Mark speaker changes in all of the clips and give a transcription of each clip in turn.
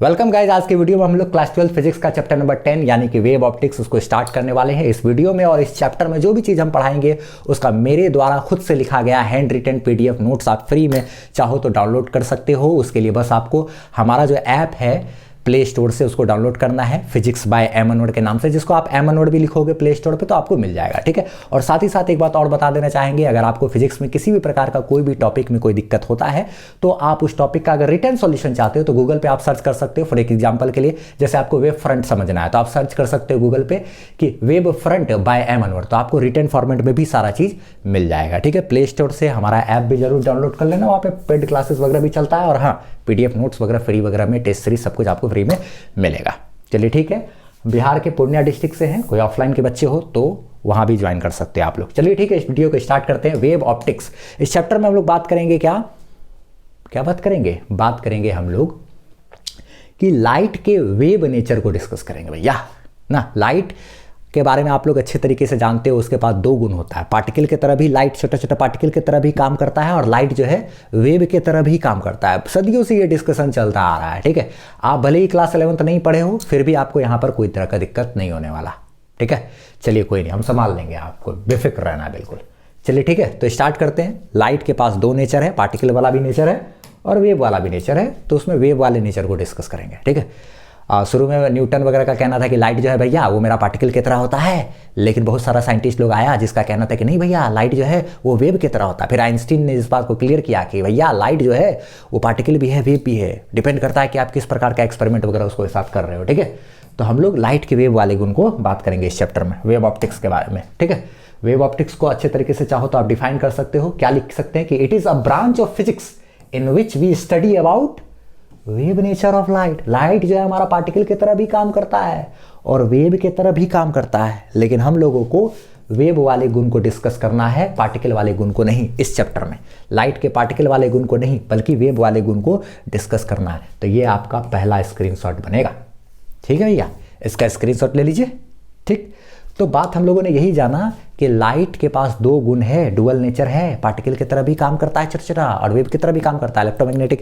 Speaker 1: Welcome guys. आज के video में हम लोग क्लास 12 फिजिक्स का चैप्टर नंबर 10 यानी कि वेव ऑप्टिक्स उसको स्टार्ट करने वाले हैं इस वीडियो में। और इस चैप्टर में जो भी चीज़ हम पढ़ाएंगे उसका मेरे द्वारा खुद से लिखा गया हैंड रिटन पीडीएफ नोट्स आप फ्री में चाहो तो डाउनलोड कर सकते हो। उसके लिए बस आपको हमारा जो ऐप है प्ले स्टोर से उसको डाउनलोड करना है, फिजिक्स बाय एम अनवर्ड के नाम से, जिसको आप एम अनवर्ड भी लिखोगे प्ले स्टोर पे तो आपको मिल जाएगा। ठीक है। और साथ ही साथ एक बात और बता देना चाहेंगे, अगर आपको फिजिक्स में किसी भी प्रकार का कोई भी टॉपिक में कोई दिक्कत होता है तो आप उस टॉपिक का अगर रिटर्न सॉल्यूशन चाहते हो तो गूगल पे आप सर्च कर सकते हो। फॉर एक एग्जांपल के लिए जैसे आपको वेब फ्रंट समझना है तो आप सर्च कर सकते हो गूगल पे कि वेब फ्रंट बाय एम अनवर्ड, तो आपको रिटर्न फॉर्मेट में भी सारा चीज मिल जाएगा। ठीक है। प्ले स्टोर से हमारा ऐप भी जरूर डाउनलोड कर लेना, वहाँ पे पेड क्लासेस वगैरह भी चलता है और हाँ पीडीएफ नोट्स वगैरह फ्री वगैरह में टेस्ट सीरीज सब कुछ आपको फ्री में मिलेगा। चलिए ठीक है। बिहार के पूर्णिया डिस्ट्रिक्ट से हैं, कोई ऑफलाइन के बच्चे हो तो वहां भी ज्वाइन कर सकते हैं आप लोग। चलिए ठीक है, इस वीडियो को स्टार्ट करते हैं। वेव ऑप्टिक्स इस चैप्टर में हम लोग बात करेंगे क्या बात करेंगे हम लोग कि लाइट के वेव नेचर को डिस्कस करेंगे भैया ना। लाइट के बारे में आप लोग अच्छे तरीके से जानते हो, उसके पास दो गुण होता है। पार्टिकल की तरह भी लाइट छोटा छोटा पार्टिकल की तरह भी काम करता है और लाइट जो है वेव की तरह भी काम करता है। सदियों से ये डिस्कशन चलता आ रहा है। ठीक है। आप भले ही क्लास 11th नहीं पढ़े हो फिर भी आपको यहाँ पर कोई तरह का दिक्कत नहीं होने वाला। ठीक है। चलिए कोई नहीं, हम संभाल लेंगे, आपको बेफिक्र रहना है बिल्कुल। चलिए ठीक है, तो स्टार्ट करते हैं। लाइट के पास दो नेचर है, पार्टिकल वाला भी नेचर है और वेव वाला भी नेचर है, तो उसमें वेव वाले नेचर को डिस्कस करेंगे। ठीक है। शुरू में न्यूटन वगैरह का कहना था कि लाइट जो है भैया वो मेरा पार्टिकल की तरह होता है, लेकिन बहुत सारा साइंटिस्ट लोग आया जिसका कहना था कि नहीं भैया लाइट जो है वो वेव की तरह होता है। फिर आइंस्टीन ने इस बात को क्लियर किया कि भैया लाइट जो है वो पार्टिकल भी है वेव भी है, डिपेंड करता है कि आप किस प्रकार का एक्सपेरिमेंट वगैरह उसको साथ कर रहे हो। ठीक है। तो हम लोग लाइट के वेव वाले गुण को बात करेंगे इस चैप्टर में, वेव ऑप्टिक्स के बारे में। ठीक है। वेव ऑप्टिक्स को अच्छे तरीके से चाहो तो आप डिफाइन कर सकते हो। क्या लिख सकते हैं कि it is a branch of physics in which we study about wave nature of light. Light जो है हमारा पार्टिकल की तरह भी काम करता है और वेव की तरह भी काम करता है, लेकिन हम लोगों को वेव वाले गुण को डिस्कस करना है, पार्टिकल वाले गुण को नहीं। इस चैप्टर में लाइट के पार्टिकल वाले गुण को नहीं बल्कि वेव वाले गुण को डिस्कस करना है। तो ये आपका पहला स्क्रीनशॉट बनेगा। ठीक है भैया, इसका स्क्रीनशॉट ले लीजिए। ठीक। तो बात हम लोगों ने यही जाना कि लाइट के पास दो गुण है, डुअल नेचर है, पार्टिकल की तरह भी काम करता है छोटा छोटा और वेव की तरह भी काम करता है, इलेक्ट्रोमैग्नेटिक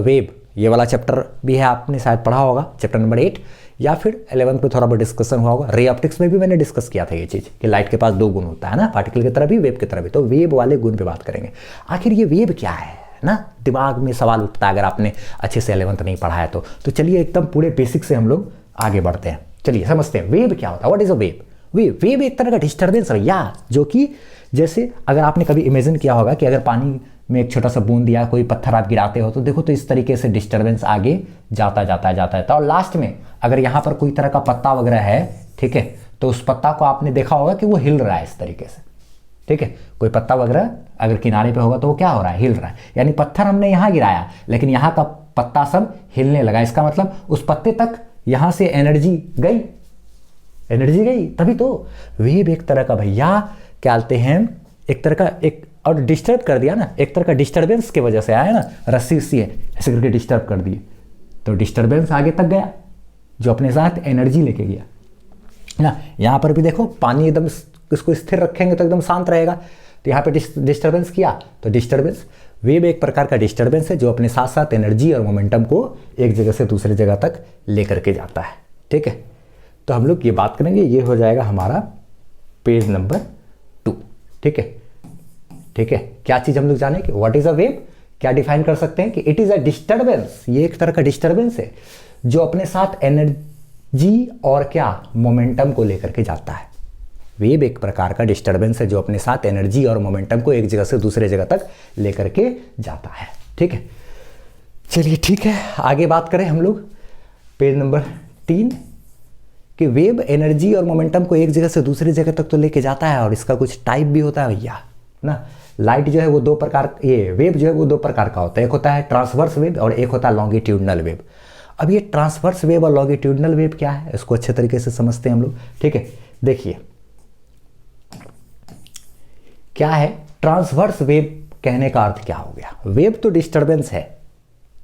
Speaker 1: वेव। ये वाला चैप्टर भी है, आपने शायद पढ़ा होगा चैप्टर नंबर 8 या फिर 11 पे थोड़ा बहुत डिस्कसन हुआ होगा। रे ऑप्टिक्स में भी मैंने डिस्कस किया था ये चीज़ कि लाइट के पास दो गुण होता है ना, पार्टिकल की तरह भी वेव की तरह भी। तो वेव वाले गुण पे बात करेंगे। आखिर ये वेव क्या है ना, दिमाग में सवाल उठता है अगर आपने अच्छे से 11th नहीं पढ़ा है तो चलिए एकदम पूरे बेसिक से हम लोग आगे बढ़ते हैं। चलिए समझते हैं वेव क्या होता है। What is a wave? Wave एक तरह का डिस्टर्बेंस है या जो कि जैसे अगर आपने कभी इमेजिन किया होगा कि अगर पानी में एक छोटा सा बूंद या कोई पत्थर आप गिराते हो तो देखो तो इस तरीके से डिस्टर्बेंस आगे जाता है और लास्ट में अगर यहाँ पर कोई तरह का पत्ता वगैरह है, ठीक है, तो उस पत्ता को आपने देखा होगा कि वो हिल रहा है इस तरीके से। ठीक है। कोई पत्ता वगैरह अगर किनारे पे होगा तो वो क्या हो रहा है, हिल रहा है। यानी पत्थर हमने यहाँ गिराया लेकिन यहाँ का पत्ता सब हिलने लगा, इसका मतलब उस पत्ते तक यहाँ से एनर्जी गई तभी तो वेव एक तरह का भैया क्या कहते हैं, एक तरह का एक और डिस्टर्ब कर दिया ना, एक तरह का डिस्टर्बेंस की वजह से आया ना, रस्सी है ऐसे करके डिस्टर्ब कर दिए तो डिस्टर्बेंस आगे तक गया जो अपने साथ एनर्जी लेके गया ना। यहाँ पर भी देखो पानी एकदम इसको स्थिर रखेंगे तो एकदम शांत रहेगा, तो यहाँ पे डिस्टर्बेंस किया तो डिस्टर्बेंस। वेव एक प्रकार का डिस्टर्बेंस है जो अपने साथ साथ एनर्जी और मोमेंटम को एक जगह से दूसरी जगह तक लेकर के जाता है। ठीक है। तो हम लोग ये बात करेंगे, ये हो जाएगा हमारा पेज नंबर 2। ठीक है। ठीक है। क्या चीज हम लोग जाने कि व्हाट इज अ वेव, क्या डिफाइन कर सकते हैं कि इट इज अ डिस्टर्बेंस। ये एक तरह का डिस्टर्बेंस है जो अपने साथ एनर्जी और क्या मोमेंटम को लेकर के जाता है। वेव एक प्रकार का डिस्टर्बेंस है जो अपने साथ एनर्जी और मोमेंटम को एक जगह से दूसरे जगह तक लेकर के जाता है। ठीक है। चलिए ठीक है, आगे बात करें हम लोग पेज नंबर 3 कि वेव एनर्जी और मोमेंटम को एक जगह से दूसरी जगह तक तो लेके जाता है और इसका कुछ टाइप भी होता है भैया ना। लाइट जो है वो दो प्रकार, ये वेव जो है वो दो प्रकार का होता है, एक होता है ट्रांसवर्स वेव और एक होता है लॉन्गिट्यूडनल वेव। अब ये ट्रांसवर्स वेव और लॉन्गिट्यूडनल वेव क्या है इसको अच्छे तरीके से समझते हैं हम लोग। ठीक है। देखिए क्या है ट्रांसवर्स वेव, कहने का अर्थ क्या हो गया। वेव तो डिस्टर्बेंस है,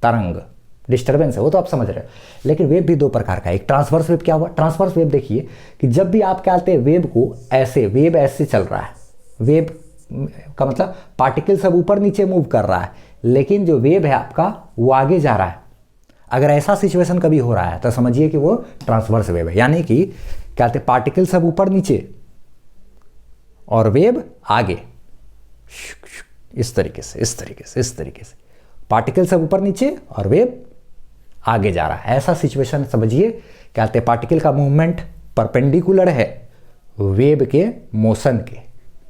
Speaker 1: तरंग डिस्टर्बेंस है, वो तो आप समझ रहे हो, लेकिन वेव भी दो प्रकार का है। एक ट्रांसवर्स वेव क्या हुआ, ट्रांसवर्स वेव देखिए कि जब भी आप क्या कहते हैं वेव को ऐसे, वेव ऐसे चल रहा है, वेव का मतलब पार्टिकल सब ऊपर नीचे मूव कर रहा है, लेकिन जो वेव है आपका वो आगे जा रहा है। अगर ऐसा सिचुएशन कभी हो रहा है तो समझिए कि वो ट्रांसवर्स वेव है, यानी कि क्या कहते हैं पार्टिकल सब ऊपर नीचे और वेव आगे, इस तरीके से इस तरीके से इस तरीके से पार्टिकल सब ऊपर नीचे और वेव आगे जा रहा है। ऐसा सिचुएशन समझिए, क्या कहते हैं पार्टिकल का मूवमेंट परपेंडिकुलर है वेव के मोशन के,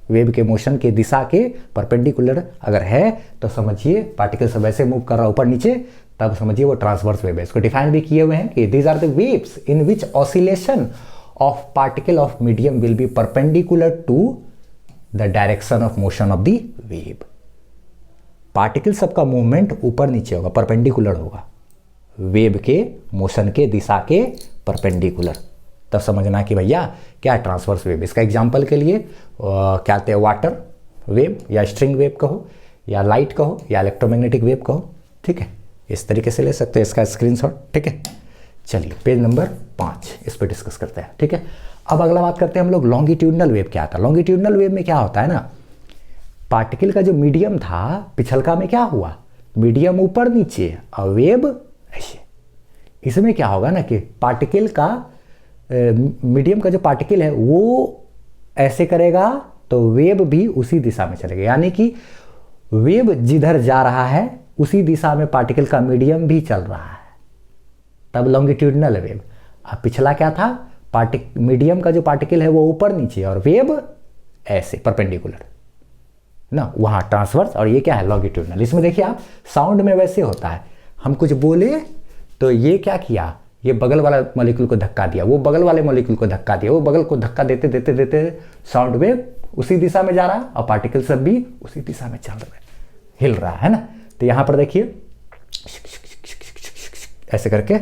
Speaker 1: वेव के मोशन के दिशा के परपेंडिकुलर अगर है तो समझिए पार्टिकल सब ऐसे मूव कर रहा है ऊपर नीचे, तब समझिए वो ट्रांसवर्स वेव है। इसको डिफाइन भी किए हुए हैं कि these are the waves in which oscillation of particle of medium will be perpendicular to the direction of motion of the wave. Particle सबका मूवमेंट ऊपर नीचे होगा, परपेंडिकुलर होगा वेव के मोशन के दिशा के परपेंडिकुलर, तब समझना कि भैया क्या है ट्रांसवर्स वेव। इसका एग्जांपल के लिए क्या कहते हैं वाटर वेव या स्ट्रिंग वेव कहो या लाइट कहो या इलेक्ट्रोमैग्नेटिक वेव कहो, ठीक है, इस तरीके से ले सकते हैं इसका स्क्रीनशॉट, ठीक है। चलिए पेज नंबर 5 इस पर डिस्कस करते हैं, ठीक है। अब अगला बात करते हैं हम लोग लॉन्गिट्यूडनल वेव क्या आता है। लॉन्गिट्यूडनल वेव में क्या होता है ना, पार्टिकल का जो मीडियम था पिछलका में क्या हुआ, मीडियम ऊपर नीचे और वेव ऐसे। इसमें क्या होगा ना कि पार्टिकल का मीडियम का जो पार्टिकल है वो ऐसे करेगा तो वेव भी उसी दिशा में चलेगा, यानी कि वेव जिधर जा रहा है उसी दिशा में पार्टिकल का मीडियम भी चल रहा है, तब लॉन्गिट्यूडनल वेव। अब पिछला क्या था, मीडियम का जो पार्टिकल है वो ऊपर नीचे और वेव ऐसे परपेंडिकुलर ना, वहां ट्रांसवर्स, और ये क्या है लॉन्गिट्यूडनल। इसमें देखिए आप साउंड में वैसे होता है, हम कुछ बोले तो ये क्या किया, ये बगल वाला मॉलिक्यूल को धक्का दिया, वो बगल वाले मॉलिक्यूल को धक्का दिया, वो बगल को धक्का देते देते देते साउंड वेव उसी दिशा में जा रहा है और पार्टिकल सब भी उसी दिशा में चल रहे हैं, हिल रहा है ना। तो यहां पर देखिए ऐसे करके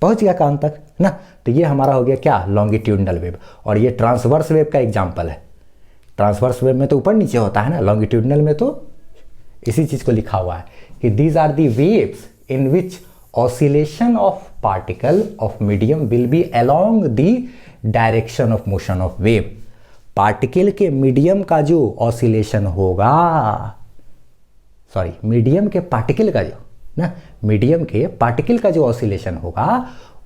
Speaker 1: पहुंच गया कान तक ना, तो ये हमारा हो गया क्या लॉन्गिट्यूडनल वेव। और ये ट्रांसवर्स वेव का एग्जाम्पल है। ट्रांसवर्स वेव में तो ऊपर नीचे होता है ना, लॉन्गिट्यूडनल में तो इसी चीज को लिखा हुआ है कि these are the waves in which oscillation of particle of medium will be along the direction of motion of wave। Particle के मीडियम का जो ऑसिलेशन होगा, सॉरी मीडियम के पार्टिकल का जो ना, मीडियम के पार्टिकल का जो ऑसिलेशन होगा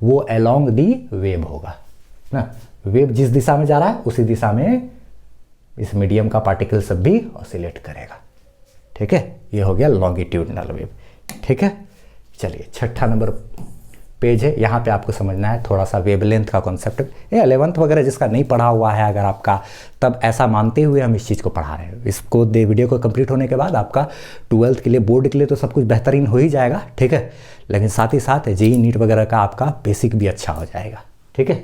Speaker 1: वो along the वेव होगा ना, वेव जिस दिशा में जा रहा है उसी दिशा में इस मीडियम का पार्टिकल सब भी ऑसिलेट करेगा, ठीक है। ये हो गया लॉन्गिट्यूडनल वेव, ठीक है। चलिए 6ठा नंबर पेज है, यहाँ पे आपको समझना है थोड़ा सा वेवलेंथ का कॉन्सेप्ट। ये 11th वगैरह जिसका नहीं पढ़ा हुआ है अगर आपका, तब ऐसा मानते हुए हम इस चीज़ को पढ़ा रहे हैं। इसको वीडियो को कंप्लीट होने के बाद आपका 12th के लिए बोर्ड के लिए तो सब कुछ बेहतरीन हो ही जाएगा, ठीक है, लेकिन साथ ही साथ जेईई नीट वगैरह का आपका बेसिक भी अच्छा हो जाएगा, ठीक है।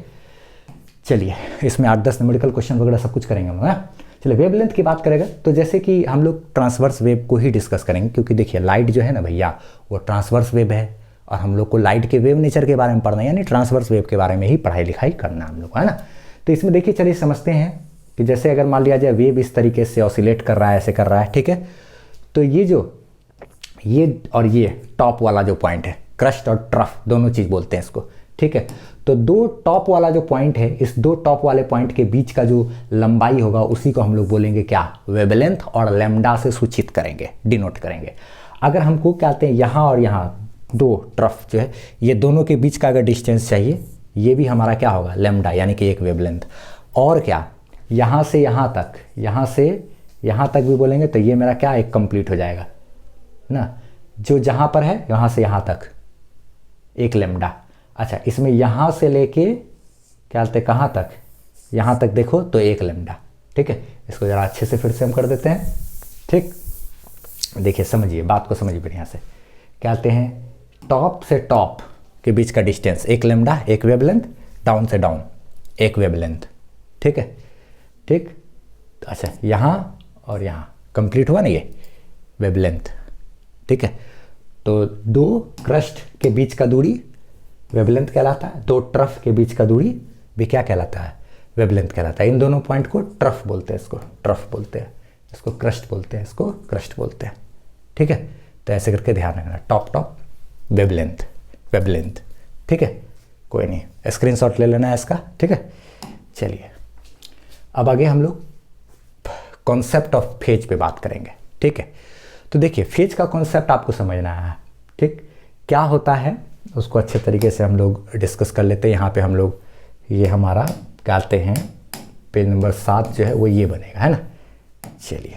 Speaker 1: चलिए इसमें 8-10 न्यूमेरिकल क्वेश्चन वगैरह सब कुछ करेंगे हम ना। चलिए वेवलेंथ की बात करेगा तो जैसे कि हम लोग ट्रांसवर्स वेव को ही डिस्कस करेंगे, क्योंकि देखिए लाइट जो है ना भैया वो ट्रांसवर्स वेव है और हम लोग को लाइट के वेव नेचर के बारे में पढ़ना है, यानी ट्रांसवर्स वेव के बारे में ही पढ़ाई लिखाई करना हम लोग को, है ना। तो इसमें देखिए चलिए समझते हैं कि जैसे अगर मान लिया जाए वेव इस तरीके से ऑसिलेट कर रहा है, ऐसे कर रहा है, ठीक है। तो ये और ये टॉप वाला जो पॉइंट है, क्रस्ट और ट्रफ दोनों चीज़ बोलते हैं इसको, ठीक है। तो दो टॉप वाला जो पॉइंट है, इस दो टॉप वाले पॉइंट के बीच का जो लंबाई होगा उसी को हम लोग बोलेंगे क्या, वेवलेंथ, और लैम्डा से सूचित करेंगे, डिनोट करेंगे। अगर हमको क्या कहते हैं यहाँ और यहाँ दो ट्रफ जो है, ये दोनों के बीच का अगर डिस्टेंस चाहिए, ये भी हमारा क्या होगा लैम्डा, यानी कि एक वेवलेंथ। और क्या, यहाँ से यहाँ तक, यहाँ से यहाँ तक भी बोलेंगे तो ये मेरा क्या एक कंप्लीट हो जाएगा ना, जो जहाँ पर है यहाँ से यहाँ तक एक लैम्डा। अच्छा, इसमें यहाँ से लेके क्या बोलते हैं कहाँ तक, यहाँ तक देखो तो एक लैम्डा, ठीक है। इसको ज़रा अच्छे से फिर से हम कर देते हैं, ठीक। देखिए समझिए बात को, समझिए बढ़िया से। क्या बोलते हैं, टॉप से टॉप के बीच का डिस्टेंस एक लैम्डा, एक वेवलेंथ, डाउन से डाउन एक वेवलेंथ, ठीक है, ठीक। अच्छा, यहाँ और यहाँ कंप्लीट हुआ ना ये वेवलेंथ, ठीक है। तो दो क्रस्ट के बीच का दूरी वेवलेंथ कहलाता है, दो ट्रफ के बीच का दूरी भी क्या कहलाता है, वेवलेंथ कहलाता है। इन दोनों पॉइंट को ट्रफ बोलते हैं, इसको ट्रफ बोलते हैं, इसको क्रस्ट बोलते हैं, इसको क्रस्ट बोलते हैं, ठीक है। तो ऐसे करके ध्यान रखना, टॉप टॉप वेवलेंथ, वेवलेंथ, ठीक है। कोई नहीं, स्क्रीनशॉट ले लेना है इसका, ठीक है। चलिए अब आगे हम लोग कॉन्सेप्ट ऑफ फेज पे बात करेंगे, ठीक है। तो देखिए फेज का कॉन्सेप्ट आपको समझना है, ठीक। क्या होता है उसको अच्छे तरीके से हम लोग डिस्कस कर लेते हैं। यहाँ पे हम लोग ये हमारा कहते हैं पेज नंबर 7 जो है वो ये बनेगा, है ना। चलिए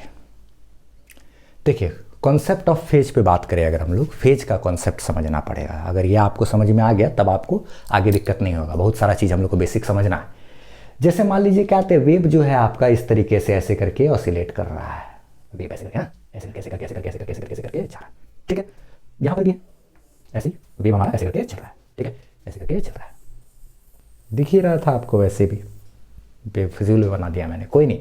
Speaker 1: देखिए, कॉन्सेप्ट ऑफ फेज पे बात करें अगर हम लोग, फेज का कॉन्सेप्ट समझना पड़ेगा। अगर ये आपको समझ में आ गया तब आपको आगे दिक्कत नहीं होगा। बहुत सारा चीज़ हम लोग को बेसिक समझना है। जैसे मान लीजिए क्या कहते हैं, वेव जो है आपका इस तरीके से ऐसे करके ऑसिलेट कर रहा है, वेव ऐसे करके, ऐसे करके ऐसे करके ऐसे करके ऐसे करके ऐसे करके ऐसे करके चल रहा है, ठीक है। यहाँ पर भी ऐसे वेव हमारा ऐसे करके चल रहा है, ठीक है, ऐसे करके चल रहा है। दिख ही रहा था आपको, वैसे भी बेफिजूल बना दिया मैंने, कोई नहीं।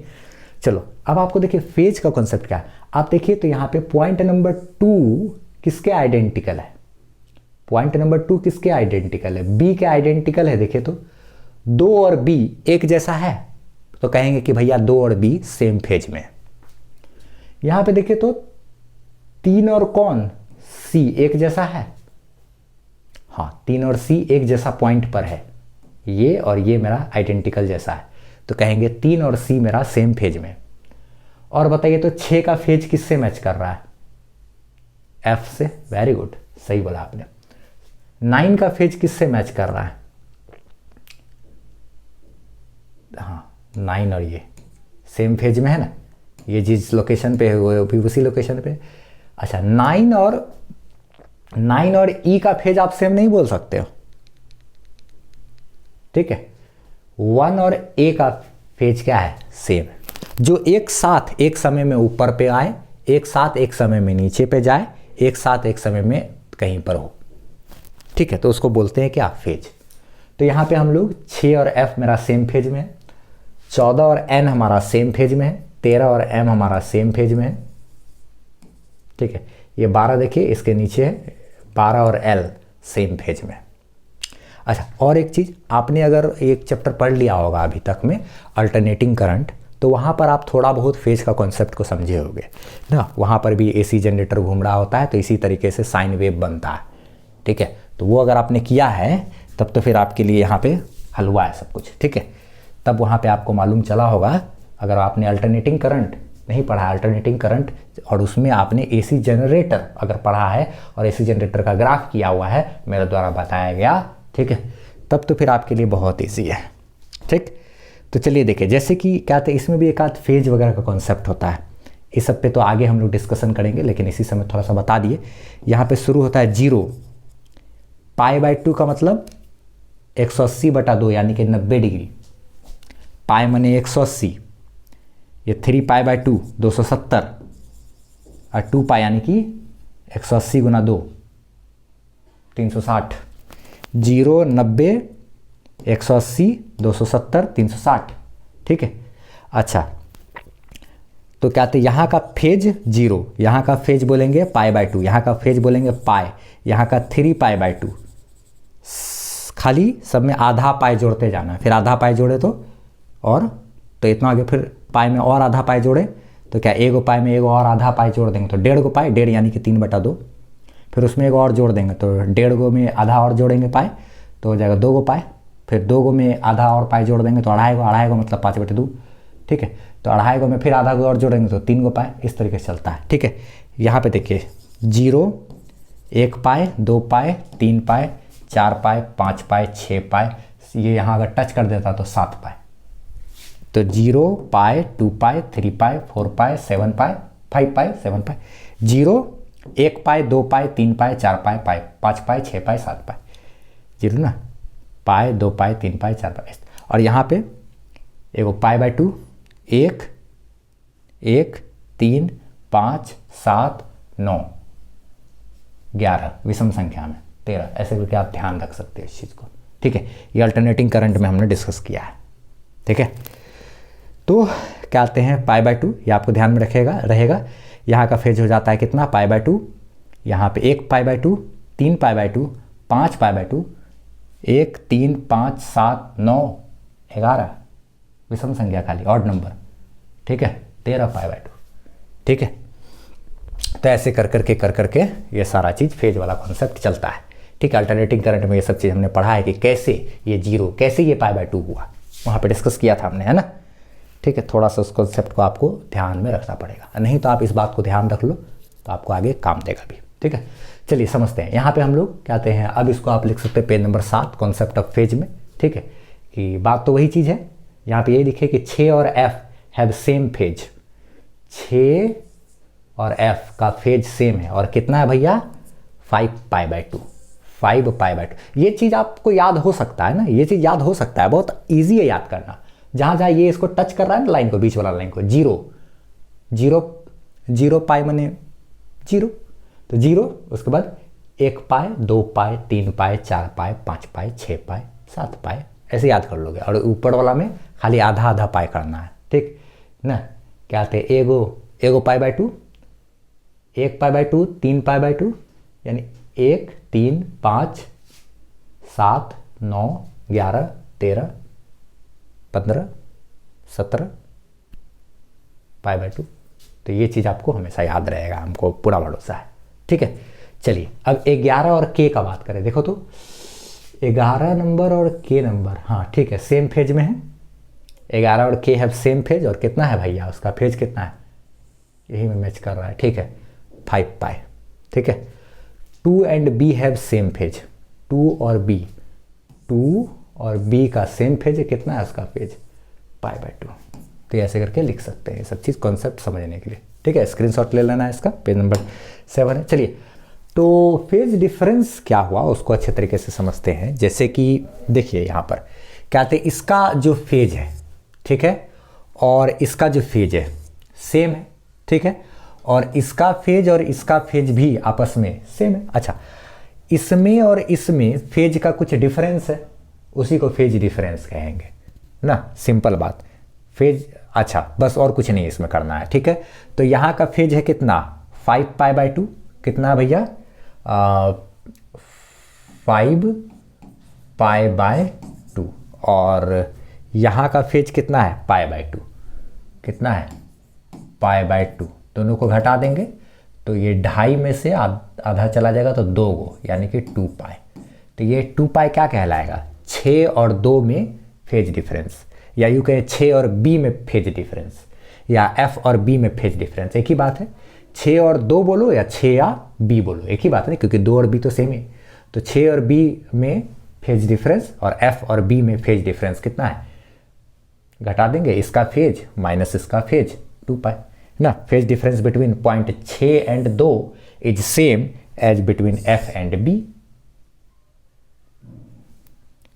Speaker 1: चलो अब आपको देखिए फेज का कॉन्सेप्ट क्या है। आप देखिए तो यहाँ पे पॉइंट नंबर 2 किसके आइडेंटिकल है, पॉइंट नंबर 2 किसके आइडेंटिकल है, बी के आइडेंटिकल है। देखिए तो 2 और बी एक जैसा है तो कहेंगे कि भैया 2 और बी सेम फेज में। यहां पे देखिए तो 3 और कौन, सी एक जैसा है। हाँ, 3 और सी एक जैसा पॉइंट पर है, ये और ये मेरा आइडेंटिकल जैसा है, तो कहेंगे 3 और सी मेरा सेम फेज में। और बताइए तो 6 का फेज किससे मैच कर रहा है, एफ से। वेरी गुड, सही बोला आपने। 9 का फेज किससे मैच कर रहा है, हाँ 9 और ये सेम फेज में है ना, ये जिस लोकेशन पे है वो भी उसी लोकेशन पे। अच्छा 9 और ई का फेज आप सेम नहीं बोल सकते हो, ठीक है। 1 और ए का फेज क्या है, सेम। जो एक साथ एक समय में ऊपर पे आए, एक साथ एक समय में नीचे पे जाए, एक साथ एक समय में कहीं पर हो, ठीक है, तो उसको बोलते हैं क्या, फेज। तो यहाँ पे हम लोग 6 और एफ मेरा सेम फेज में है, 14 और एन हमारा सेम फेज में है, 13 और एम हमारा सेम फेज में है, ठीक है। ये 12 देखिए इसके नीचे है, 12 और एल सेम फेज में। अच्छा और एक चीज़, आपने अगर एक चैप्टर पढ़ लिया होगा अभी तक में अल्टरनेटिंग करंट, तो वहाँ पर आप थोड़ा बहुत फेज का कॉन्सेप्ट को समझे होंगे ना। वहाँ पर भी एसी जनरेटर घूम रहा होता है तो इसी तरीके से साइन वेव बनता है, ठीक है। तो वो अगर आपने किया है तब तो फिर आपके लिए यहाँ पे हलवा है सब कुछ, ठीक है। तब वहाँ पे आपको मालूम चला होगा। अगर आपने अल्टरनेटिंग करंट नहीं पढ़ा है, अल्टरनेटिंग करंट, और उसमें आपने एसी जनरेटर अगर पढ़ा है और एसी जनरेटर का ग्राफ किया हुआ है मेरे द्वारा बताया गया, ठीक है, तब तो फिर आपके लिए बहुत ईजी है, ठीक। तो चलिए देखिए, जैसे कि क्या कहते हैं इसमें भी एक आध फेज वगैरह का कॉन्सेप्ट होता है, इस सब पे तो आगे हम लोग डिस्कशन करेंगे, लेकिन इसी समय थोड़ा सा बता दिए। यहाँ पे शुरू होता है 0, π/2 का मतलब 180/2 यानी कि 90 डिग्री। पाई मने 180, ये 3π/2 270, और 2π यानी कि 180 गुना 2 360। 0 90 180 270 360, ठीक है। अच्छा तो क्या कहते हैं यहाँ का फेज 0, यहाँ का फेज बोलेंगे π/2, यहाँ का फेज बोलेंगे पाई, यहाँ का 3π/2। खाली सब में आधा पाई जोड़ते जाना, फिर आधा पाई जोड़े तो इतना आगे फिर पाई में और आधा पाई जोड़े तो क्या एगो पाई में एगो और आधा पाई जोड़ देंगे तो 1.5 गो पाई, 1.5 यानी कि 3/2। फिर उसमें एगो और जोड़ देंगे तो 1.5 गो में आधा और जोड़ेंगे पाई तो हो जाएगा 2 गो पाई। फिर 2 गो में आधा और पाई जोड़ देंगे तो 2.5 गो मतलब 5/2, ठीक है। तो 2.5 गो में फिर आधा गो और जोड़ेंगे तो 3 गो पाई, इस तरीके से चलता है, ठीक है। यहाँ पे देखिए 0 1 पाई 2 पाई 3 पाई 4 पाई 5 पाई 6 पाई, ये यहाँ अगर टच कर देता तो 7 पाई। तो 0 पाई 2 पाई 3 पाई 4 पाई 7 पाई 5 पाई 7 पाई, 0 1 पाई 2 पाई 3 पाई 4 पाई 5 पाई 6 पाई 7 पाई, 0 ना, पाई 2 पाई 3 पाई 4 पाई। और यहाँ पे एगो π/2 1 1 3 5 7 9 11 विषम संख्या में 13, ऐसे करके आप ध्यान रख सकते हैं इस चीज़ को, ठीक है। ये अल्टरनेटिंग करंट में हमने डिस्कस किया है, ठीक है। तो क्या कहते हैं π/2, ये आपको ध्यान में रहेगा। यहाँ का फेज हो जाता है कितना, π/2, यहाँ पे 1 π/2 3 π/2 5 π/2 1 3 5 7 9 11 विषम संख्या खाली ऑड नंबर, ठीक है, 13 π/2, ठीक है। तो ऐसे कर करके ये सारा चीज़ फेज वाला कॉन्सेप्ट चलता है, ठीक है। अल्टरनेटिंग करंट में ये सब चीज़ हमने पढ़ा है कि कैसे ये 0 कैसे ये π/2 हुआ, वहाँ पे डिस्कस किया था हमने, है ना, ठीक है। थोड़ा सा उस कॉन्सेप्ट को आपको ध्यान में रखना पड़ेगा, नहीं तो आप इस बात को ध्यान रख लो तो आपको आगे काम देगा भी, ठीक है। चलिए समझते हैं। यहाँ पे हम लोग कहते हैं, अब इसको आप लिख सकते हैं page number 7 concept of phase में, ठीक है, कि बात तो वही चीज़ है। यहाँ पे ये लिखे कि 6 और एफ हैव सेम फेज, 6 और एफ का फेज सेम है, और कितना है भैया 5π/2, 5π/2। ये चीज़ आपको याद हो सकता है ना, ये चीज़ याद हो सकता है, बहुत ईजी है याद करना। जहाँ जहाँ ये इसको टच कर रहा है ना लाइन को, बीच वाला लाइन को, 0 पाई मने 0, तो 0 उसके बाद 1π, 2π, 3π, 4π, 5π, 6π, 7π, ऐसे याद कर लोगे। और ऊपर वाला में खाली आधा आधा पाई करना है, ठीक ना। क्या आते हैं, एगो π/2, 1π/2, 3π/2, यानी 1, 3, 5, 7, 9, 11, 13, 15, 17 π/2। तो ये चीज़ आपको हमेशा याद रहेगा, हमको पूरा भरोसा है, ठीक है। चलिए अब 11 और k का बात करें। देखो तो 11 नंबर और k नंबर, हाँ ठीक है, सेम फेज में है। 11 और k है सेम फेज, और कितना है भैया उसका फेज कितना है, यही में मैच कर रहा है, ठीक है, 5π, ठीक है। 2 and b have same phase, 2 और b का सेम फेज है, कितना है उसका फेज π/2। तो ऐसे करके लिख सकते हैं, सब चीज़ कॉन्सेप्ट समझने के लिए, ठीक है। स्क्रीनशॉट ले लेना है इसका, पेज नंबर 7 है। चलिए तो फेज डिफरेंस क्या हुआ उसको अच्छे तरीके से समझते हैं। जैसे कि देखिए यहाँ पर क्या कहते हैं, इसका जो फेज है, ठीक है, और इसका जो फेज है सेम है, ठीक है, और इसका फेज और इसका फेज भी आपस में सेम है। अच्छा, इसमें और इसमें फेज का कुछ डिफरेंस है, उसी को फेज डिफरेंस कहेंगे ना, सिंपल बात। फेज, अच्छा बस और कुछ नहीं इसमें करना है, ठीक है। तो यहाँ का फेज है कितना 5π/2, कितना भैया 5π/2, और यहाँ का फेज कितना है π/2, कितना है π/2। दोनों को घटा देंगे तो ये 2.5 में से आधा चला जाएगा तो 2 गो, यानी कि 2π। तो ये 2π क्या कहलाएगा, 6 और 2 में फेज डिफरेंस, या यूँ कहें 6 और b में फेज डिफरेंस, या f और b में फेज डिफरेंस, एक ही बात है। 6 और 2 बोलो या 6 या b बोलो, एक ही बात है, क्योंकि 2 और b तो सेम है। तो 6 और b में फेज डिफरेंस और f और b में फेज डिफरेंस कितना है, घटा देंगे इसका फेज माइनस इसका फेज 2π ना। Phase difference between point 6 and 2 is same as between f and b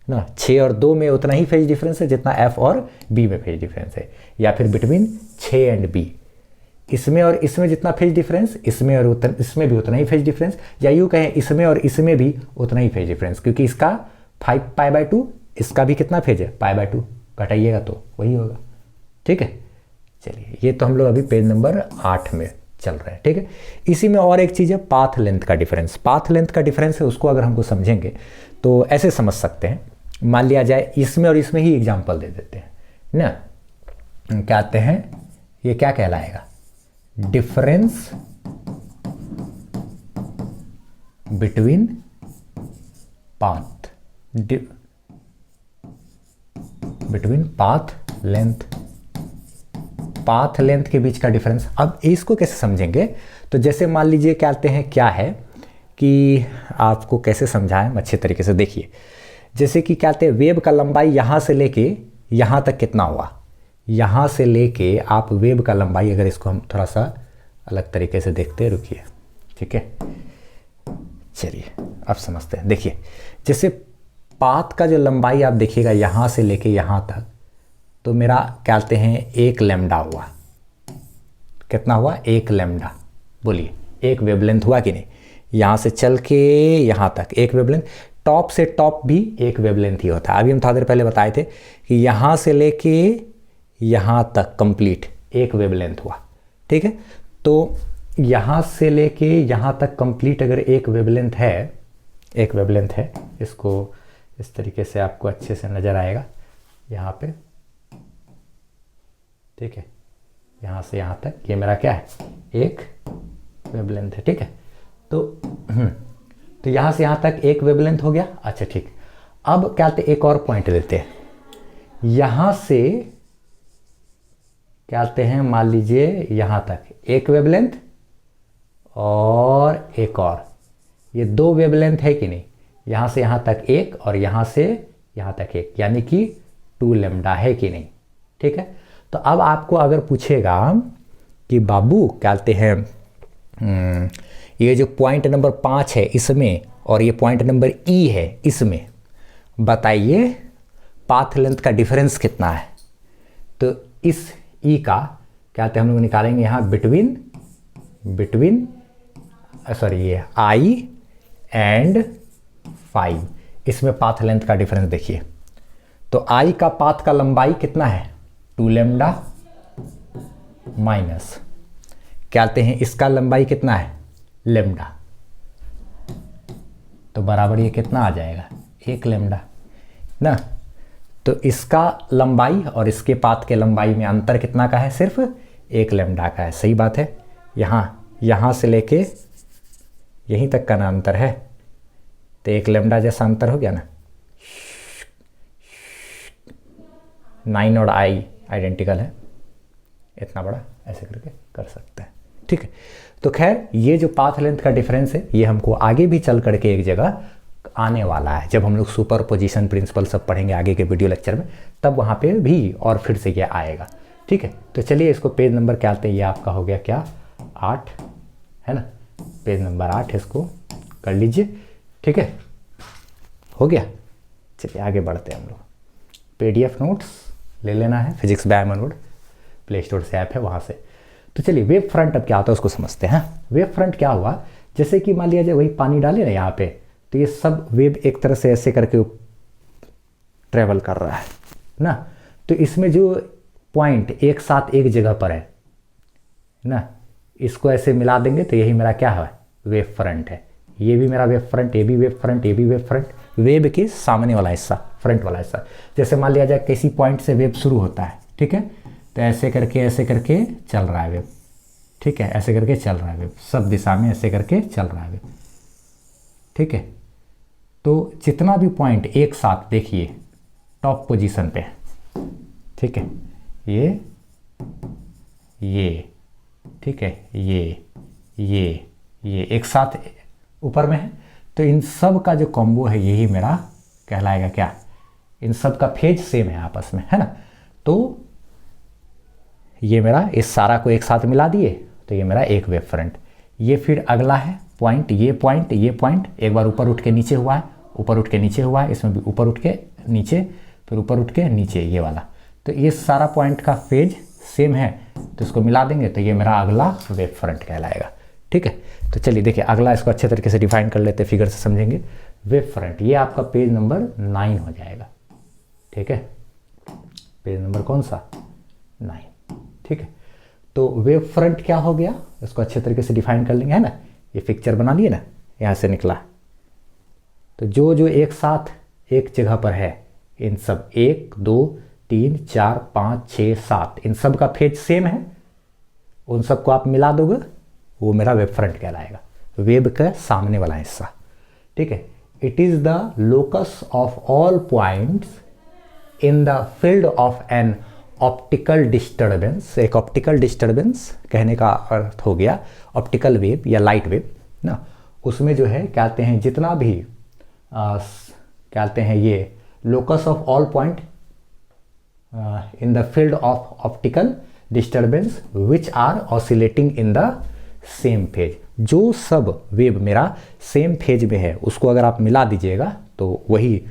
Speaker 1: ना। 6 और 2 में उतना ही फेज डिफरेंस है जितना f और b में फेज डिफरेंस है, या फिर बिटवीन 6 एंड b, इसमें और इसमें जितना फेज डिफरेंस, इसमें और इसमें भी उतना ही फेज डिफरेंस, या यूँ कहें इसमें और इसमें भी उतना ही फेज डिफरेंस, क्योंकि इसका 5π/2, इसका भी कितना फेज है π/2, घटाइएगा तो वही होगा, ठीक है। चलिए ये तो हम लोग अभी पेज नंबर 8 में चल रहे हैं, ठीक है। इसी में और एक चीज़ है पाथ लेंथ का डिफरेंस। पाथ लेंथ का डिफरेंस है, उसको अगर हमको समझेंगे तो ऐसे समझ सकते हैं। मान लिया जाए इसमें और इसमें ही एग्जाम्पल दे देते हैं ना, कहते हैं ये क्या कहलाएगा, difference between path, between path length, path length के बीच का डिफरेंस। अब इसको कैसे समझेंगे, तो जैसे मान लीजिए कहते हैं क्या है कि आपको कैसे समझाएं अच्छे तरीके से, देखिए जैसे कि कहते हैं वेब का लंबाई यहाँ से लेके यहाँ तक कितना हुआ, यहाँ से लेके आप वेब का लंबाई, अगर इसको हम थोड़ा सा अलग तरीके से देखते हैं, रुकिए, ठीक है। चलिए अब समझते हैं। देखिए जैसे पाथ का जो लंबाई आप देखिएगा यहाँ से लेके यहाँ तक, तो मेरा कहते हैं 1 लैम्डा हुआ, कितना हुआ 1 लैम्डा, बोलिए 1 वेवलेंथ हुआ कि नहीं। यहाँ से चल के यहाँ तक 1 वेवलेंथ, टॉप से टॉप भी 1 वेवलेंथ ही होता है। अभी हम थोड़ा देर पहले बताए थे कि यहाँ से लेके यहाँ तक कंप्लीट 1 वेवलेंथ हुआ, ठीक है। तो यहाँ से लेके यहाँ तक कंप्लीट अगर 1 वेवलेंथ है, 1 वेवलेंथ है, इसको इस तरीके से आपको अच्छे से नज़र आएगा यहाँ पे, ठीक है। यहाँ से यहाँ तक ये मेरा क्या है, 1 वेवलेंथ है, ठीक है। तो यहाँ से यहाँ तक 1 वेवलेंथ हो गया। अच्छा ठीक, अब क्या कहते एक और पॉइंट लेते हैं, यहाँ से क्या कहते हैं, मान लीजिए यहाँ तक 1 वेवलेंथ और एक और ये 2 वेवलेंथ है कि नहीं, यहाँ से यहाँ तक एक और यहाँ से यहाँ तक एक, यानी कि 2 लैम्डा है कि नहीं। ठीक है, तो अब आपको अगर पूछेगा कि बाबू क्या कहते हैं ये जो पॉइंट नंबर 5 है इसमें और ये पॉइंट नंबर ई है इसमें, बताइए पाथ लेंथ का डिफरेंस कितना है। तो इस ई का क्या कहते हैं हम लोग निकालेंगे यहाँ बिटवीन सॉरी ये आई एंड 5, इसमें पाथ लेंथ का डिफरेंस देखिए। तो आई का पाथ का लंबाई कितना है 2 लैम्डा माइनस क्या कहते हैं इसका लंबाई कितना है लैम्डा, तो बराबर ये कितना आ जाएगा 1 लैम्डा ना। तो इसका लंबाई और इसके पाथ के लंबाई में अंतर कितना का है, सिर्फ 1 लैम्डा का है। सही बात है, यहाँ से लेके यहीं तक का ना अंतर है, तो 1 लैम्डा जैसा अंतर हो गया ना। 9 और आई आइडेंटिकल है, इतना बड़ा ऐसे करके कर सकते हैं। ठीक है, तो खैर ये जो पाथ लेंथ का डिफरेंस है ये हमको आगे भी चल करके एक जगह आने वाला है, जब हम लोग सुपर पोजिशन प्रिंसिपल सब पढ़ेंगे आगे के वीडियो लेक्चर में, तब वहाँ पे भी और फिर से ये आएगा। ठीक है, तो चलिए इसको पेज नंबर क्या आते हैं, ये आपका हो गया क्या 8 है ना, पेज नंबर 8 इसको कर लीजिए। ठीक है, हो गया। चलिए आगे बढ़ते हैं हम लोग। PDF नोट्स ले लेना है, फिजिक्स बाय मनोड प्ले स्टोर से ऐप है वहाँ से। तो चलिए वेव फ्रंट अब क्या होता है उसको समझते हैं। वेव फ्रंट क्या हुआ, जैसे कि मान लिया जाए वही पानी डाले ना यहाँ पे, तो ये सब वेव एक तरह से ऐसे करके ट्रेवल कर रहा है ना। तो इसमें जो पॉइंट एक साथ एक जगह पर है ना, इसको ऐसे मिला देंगे तो यही मेरा क्या है वेव फ्रंट है। ये भी मेरा वेव फ्रंट, ये भी वेव फ्रंट, ये भी वेव फ्रंट, वेव के सामने वाला हिस्सा, फ्रंट वाला हिस्सा। जैसे मान लिया जाए किसी पॉइंट से वेव शुरू होता है, ठीक है, तो ऐसे करके चल रहा है वेव। ठीक है, ऐसे करके चल रहा है वेव, सब दिशा में ऐसे करके चल रहा है वेव। ठीक है, तो जितना भी पॉइंट एक साथ देखिए टॉप पोजीशन पे, ठीक है, ये ठीक है, ये एक साथ ऊपर में है, तो इन सब का जो कॉम्बो है यही मेरा कहलाएगा क्या, इन सब का फेज सेम है आपस में, है ना। तो ये मेरा इस सारा को एक साथ मिला दिए तो ये मेरा एक वेव फ्रंट। ये फिर अगला है पॉइंट, ये पॉइंट एक बार ऊपर उठ के नीचे हुआ है, ऊपर उठ के नीचे हुआ है, इसमें भी ऊपर उठ के नीचे, फिर ऊपर उठ के नीचे, ये वाला। तो ये सारा पॉइंट का फेज सेम है, तो इसको मिला देंगे तो ये मेरा अगला वेव फ्रंट कहलाएगा। ठीक है, तो चलिए देखिए अगला इसको अच्छे तरीके से डिफाइन कर लेते हैं, फिगर से समझेंगे। वेव फ्रंट ये आपका पेज नंबर 9 हो जाएगा। ठीक है, पेज नंबर कौन सा 9। ठीक है, तो वेव फ्रंट क्या हो गया, इसको अच्छे तरीके से डिफाइन कर लेंगे, है ना। ये पिक्चर बना लिए ना, यहाँ से निकला, तो जो एक साथ एक जगह पर है, इन सब 1 2 3 4 5 6 7 इन सब का फेज सेम है, उन सबको आप मिला दोगे वो मेरा वेव फ्रंट कहलाएगा, वेव का सामने वाला हिस्सा। ठीक है, it is the locus of all points in the field of an optical disturbance. एक ऑप्टिकल डिस्टर्बेंस कहने का अर्थ हो गया ऑप्टिकल वेव या लाइट वेव ना, उसमें जो है क्या कहते हैं जितना भी क्या कहते हैं ये locus of all point in the field of optical disturbance which are oscillating in the same phase. जो सब वेव मेरा सेम फेज में है उसको अगर आप मिला दीजिएगा तो वही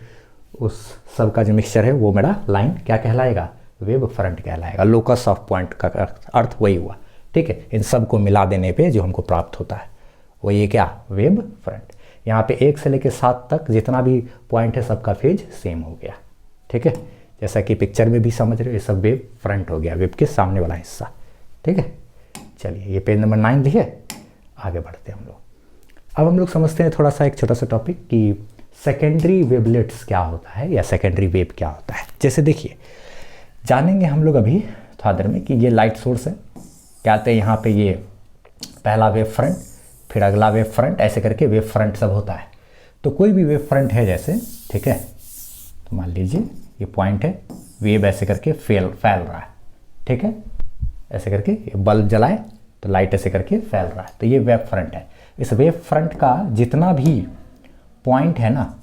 Speaker 1: उस सब का जो मिक्सचर है वो मेरा लाइन क्या कहलाएगा, वेव फ्रंट कहलाएगा। लोकस ऑफ पॉइंट का अर्थ वही हुआ। ठीक है, इन सब को मिला देने पे जो हमको प्राप्त होता है वो ये क्या, वेव फ्रंट। यहाँ पे 1 से लेकर 7 तक जितना भी पॉइंट है सबका फेज सेम हो गया। ठीक है, जैसा कि पिक्चर में भी समझ रहे हो, ये सब वेव फ्रंट हो गया, वेव के सामने वाला हिस्सा। ठीक है, चलिए ये पेज नंबर 9 लिखे, आगे बढ़ते हैं हम लोग। अब हम लोग समझते हैं थोड़ा सा एक छोटा सा टॉपिक कि सेकेंडरी वेवलेट्स क्या होता है या सेकेंडरी वेव क्या होता है। जैसे देखिए जानेंगे हम लोग अभी थोड़ा देर में कि ये लाइट सोर्स है, क्या कहते हैं यहाँ पे ये पहला वेव फ्रंट, फिर अगला वेव फ्रंट, ऐसे करके वेव फ्रंट सब होता है। तो कोई भी वेव फ्रंट है जैसे, ठीक है, तो मान लीजिए ये पॉइंट है, वेव ऐसे करके फैल रहा है। ठीक है, ऐसे करके ये बल्ब जलाए तो लाइट ऐसे करके फैल रहा है, तो ये वेव फ्रंट है। इस वेव फ्रंट का जितना भी पॉइंट है ना,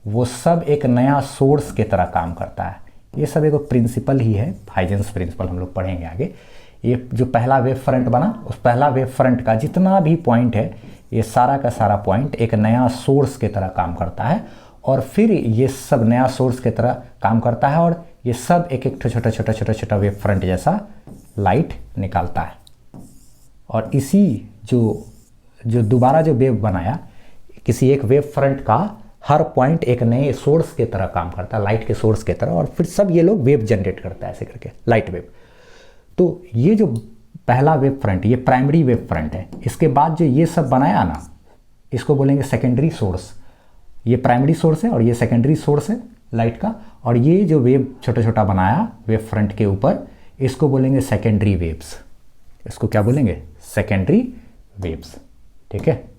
Speaker 1: वो सब एक नया सोर्स की तरह काम करता है। ये सब एक प्रिंसिपल ही है, हाइजेंस प्रिंसिपल, हम लोग पढ़ेंगे आगे। ये जो पहला वेव फ्रंट बना, उस पहला वेव फ्रंट का जितना भी पॉइंट है, ये सारा का सारा पॉइंट एक नया सोर्स की तरह काम करता है, और फिर ये सब नया सोर्स की तरह काम करता है, और ये सब एक एक छोटा छोटा छोटा छोटा वेव फ्रंट जैसा लाइट निकालता है। और इसी जो दोबारा जो वेव बनाया, किसी एक वेव फ्रंट का हर पॉइंट एक नए सोर्स की तरह काम करता है, लाइट के सोर्स की तरह, और फिर सब ये लोग वेव जनरेट करता है ऐसे करके, लाइट वेव। तो ये जो पहला वेव फ्रंट, ये प्राइमरी वेव फ्रंट है। इसके बाद जो ये सब बनाया ना, इसको बोलेंगे सेकेंडरी सोर्स। ये प्राइमरी सोर्स है और ये सेकेंडरी सोर्स है लाइट का, और ये जो वेव छोटा छोटा बनाया वेव फ्रंट के ऊपर, इसको बोलेंगे सेकेंडरी वेव्स। इसको क्या बोलेंगे? Secondary waves. ठीक है,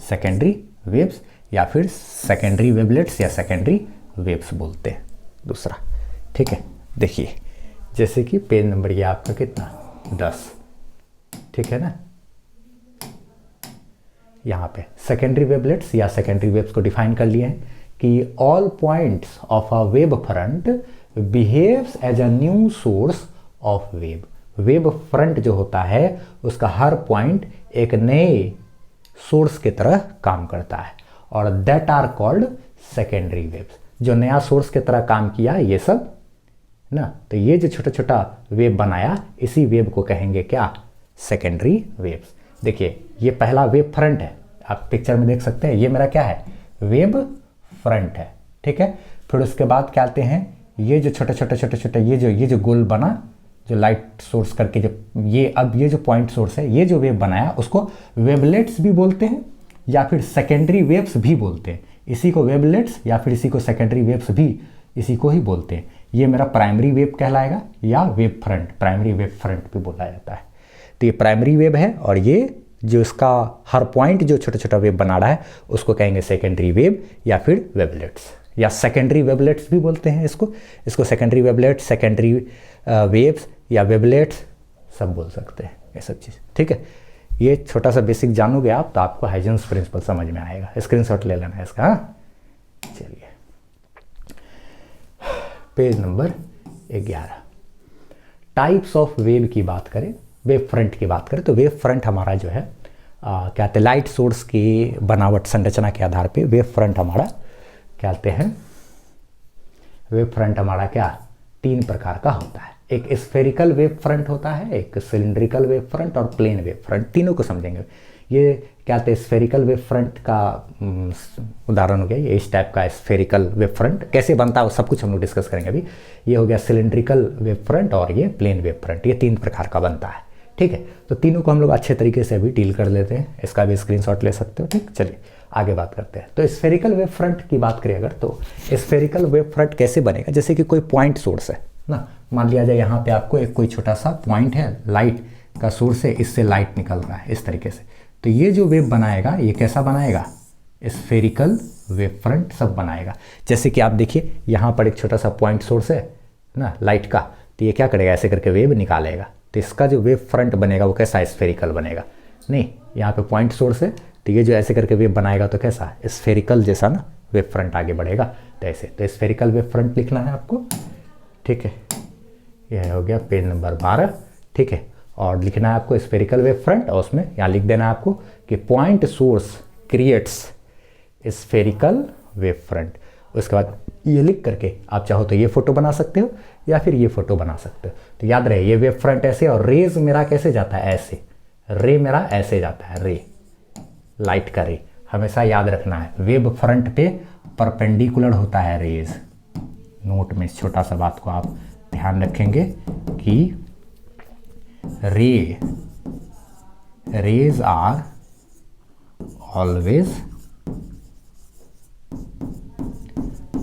Speaker 1: सेकेंडरी वेव्स या फिर सेकेंडरी वेवलेट्स या सेकेंडरी वेव्स बोलते हैं दूसरा। ठीक है, देखिए जैसे कि पेज नंबर ये आपका कितना, 10। ठीक है ना, यहाँ पे सेकेंडरी वेवलेट्स या सेकेंडरी वेव्स को डिफाइन कर लिए हैं कि all points of a wave front behaves as a new source of wave. Wave front जो होता है उसका हर पॉइंट एक नए सोर्स की तरह काम करता है, और that are called secondary waves. जो नया सोर्स की तरह काम किया ये सब ना, तो ये जो छोटा छोटा वेव बनाया, इसी वेव को कहेंगे क्या? Secondary waves. देखिए ये पहला वेव फ्रंट है, आप पिक्चर में देख सकते हैं, ये मेरा क्या है? वेव फ्रंट है। ठीक है, फिर उसके बाद क्या आते हैं, ये जो छोटे छोटे छोटे छोटे ये जो गोल बना, जो लाइट सोर्स करके जो ये, अब ये जो पॉइंट सोर्स है, ये जो वेव बनाया, उसको वेवलेट्स भी बोलते हैं या फिर सेकेंडरी वेव्स भी बोलते हैं। इसी को वेवलेट्स या फिर इसी को सेकेंडरी वेव्स भी इसी को ही बोलते हैं। ये मेरा प्राइमरी वेव कहलाएगा या wave front, primary wave front भी बोला जाता है। तो ये प्राइमरी वेव है, और ये जो इसका हर पॉइंट जो छोटा छोटा वेव बना रहा है उसको कहेंगे सेकेंडरी वेव या फिर वेवलेट्स, या सेकेंडरी वेवलेट्स भी बोलते हैं इसको सेकेंडरी वेवलेट्स, सेकेंडरी वेव्स या वेवलेट्स सब बोल सकते हैं, ये सब चीज़। ठीक है, ये छोटा सा बेसिक जानोगे आप तो आपको हाइजेंस प्रिंसिपल समझ में आएगा। स्क्रीनशॉट ले लेना है इसका। हाँ, चलिए page number 11। Types of wave की बात करें, वेव फ्रंट की बात करें, तो वेव फ्रंट हमारा जो है क्या कहते हैं, लाइट सोर्स की बनावट संरचना के आधार पे वेव फ्रंट हमारा क्या कहते हैं, वेव फ्रंट हमारा क्या 3 प्रकार का होता है। एक स्फेरिकल वेव फ्रंट होता है, एक सिलिंड्रिकल वेव फ्रंट और प्लेन वेव फ्रंट, तीनों को समझेंगे। ये क्या कहते हैं, स्फेरिकल वेव फ्रंट का उदाहरण हो गया, ये इस टाइप का स्फेरिकल वेव फ्रंट कैसे बनता है वो सब कुछ हम लोग डिस्कस करेंगे अभी। ये हो गया सिलिंड्रिकल वेव फ्रंट और ये प्लेन वेव फ्रंट, ये 3 प्रकार का बनता है। ठीक है, तो तीनों को हम लोग अच्छे तरीके से अभी डील कर लेते हैं, इसका भी स्क्रीनशॉट ले सकते हो। ठीक, चलिए आगे बात करते हैं। तो स्फेरिकल वेव फ्रंट की बात करें अगर, तो स्फेरिकल वेव फ्रंट कैसे बनेगा, जैसे कि कोई पॉइंट सोर्स है ना, मान लिया जाए यहाँ पे आपको एक कोई छोटा सा पॉइंट है, लाइट का सोर्स है, इससे लाइट निकल रहा है इस तरीके से, तो ये जो वेव बनाएगा ये कैसा बनाएगा, स्फेरिकल वेव फ्रंट सब बनाएगा। जैसे कि आप देखिए यहाँ पर एक छोटा सा पॉइंट सोर्स है ना लाइट का, तो ये क्या करेगा, ऐसे करके वेव निकालेगा, तो इसका जो वेव फ्रंट बनेगा वो कैसा, स्फेरिकल बनेगा। नहीं, यहाँ पे पॉइंट सोर्स है, तो ये जो ऐसे करके वेव बनाएगा तो कैसा, स्फेरिकल जैसा ना वेव फ्रंट आगे बढ़ेगा, तो ऐसे, तो स्फेरिकल वेव फ्रंट लिखना है आपको। ठीक है, यह हो गया पेज नंबर 12। ठीक है, और लिखना है आपको स्फेरिकल वेव फ्रंट, और उसमें यहाँ लिख देना है आपको कि point source creates spherical wave front. उसके बाद ये लिख करके आप चाहो तो ये फोटो बना सकते हो या फिर ये फोटो बना सकते हो। तो याद रहे ये वेव फ्रंट ऐसे, और रेज मेरा कैसे जाता है, ऐसे, रे मेरा ऐसे जाता है, रे लाइट का रे हमेशा याद रखना है, वेव फ्रंट पे परपेंडिकुलर होता है रेज। नोट में इस छोटा सा बात को आप ध्यान रखेंगे कि rays are always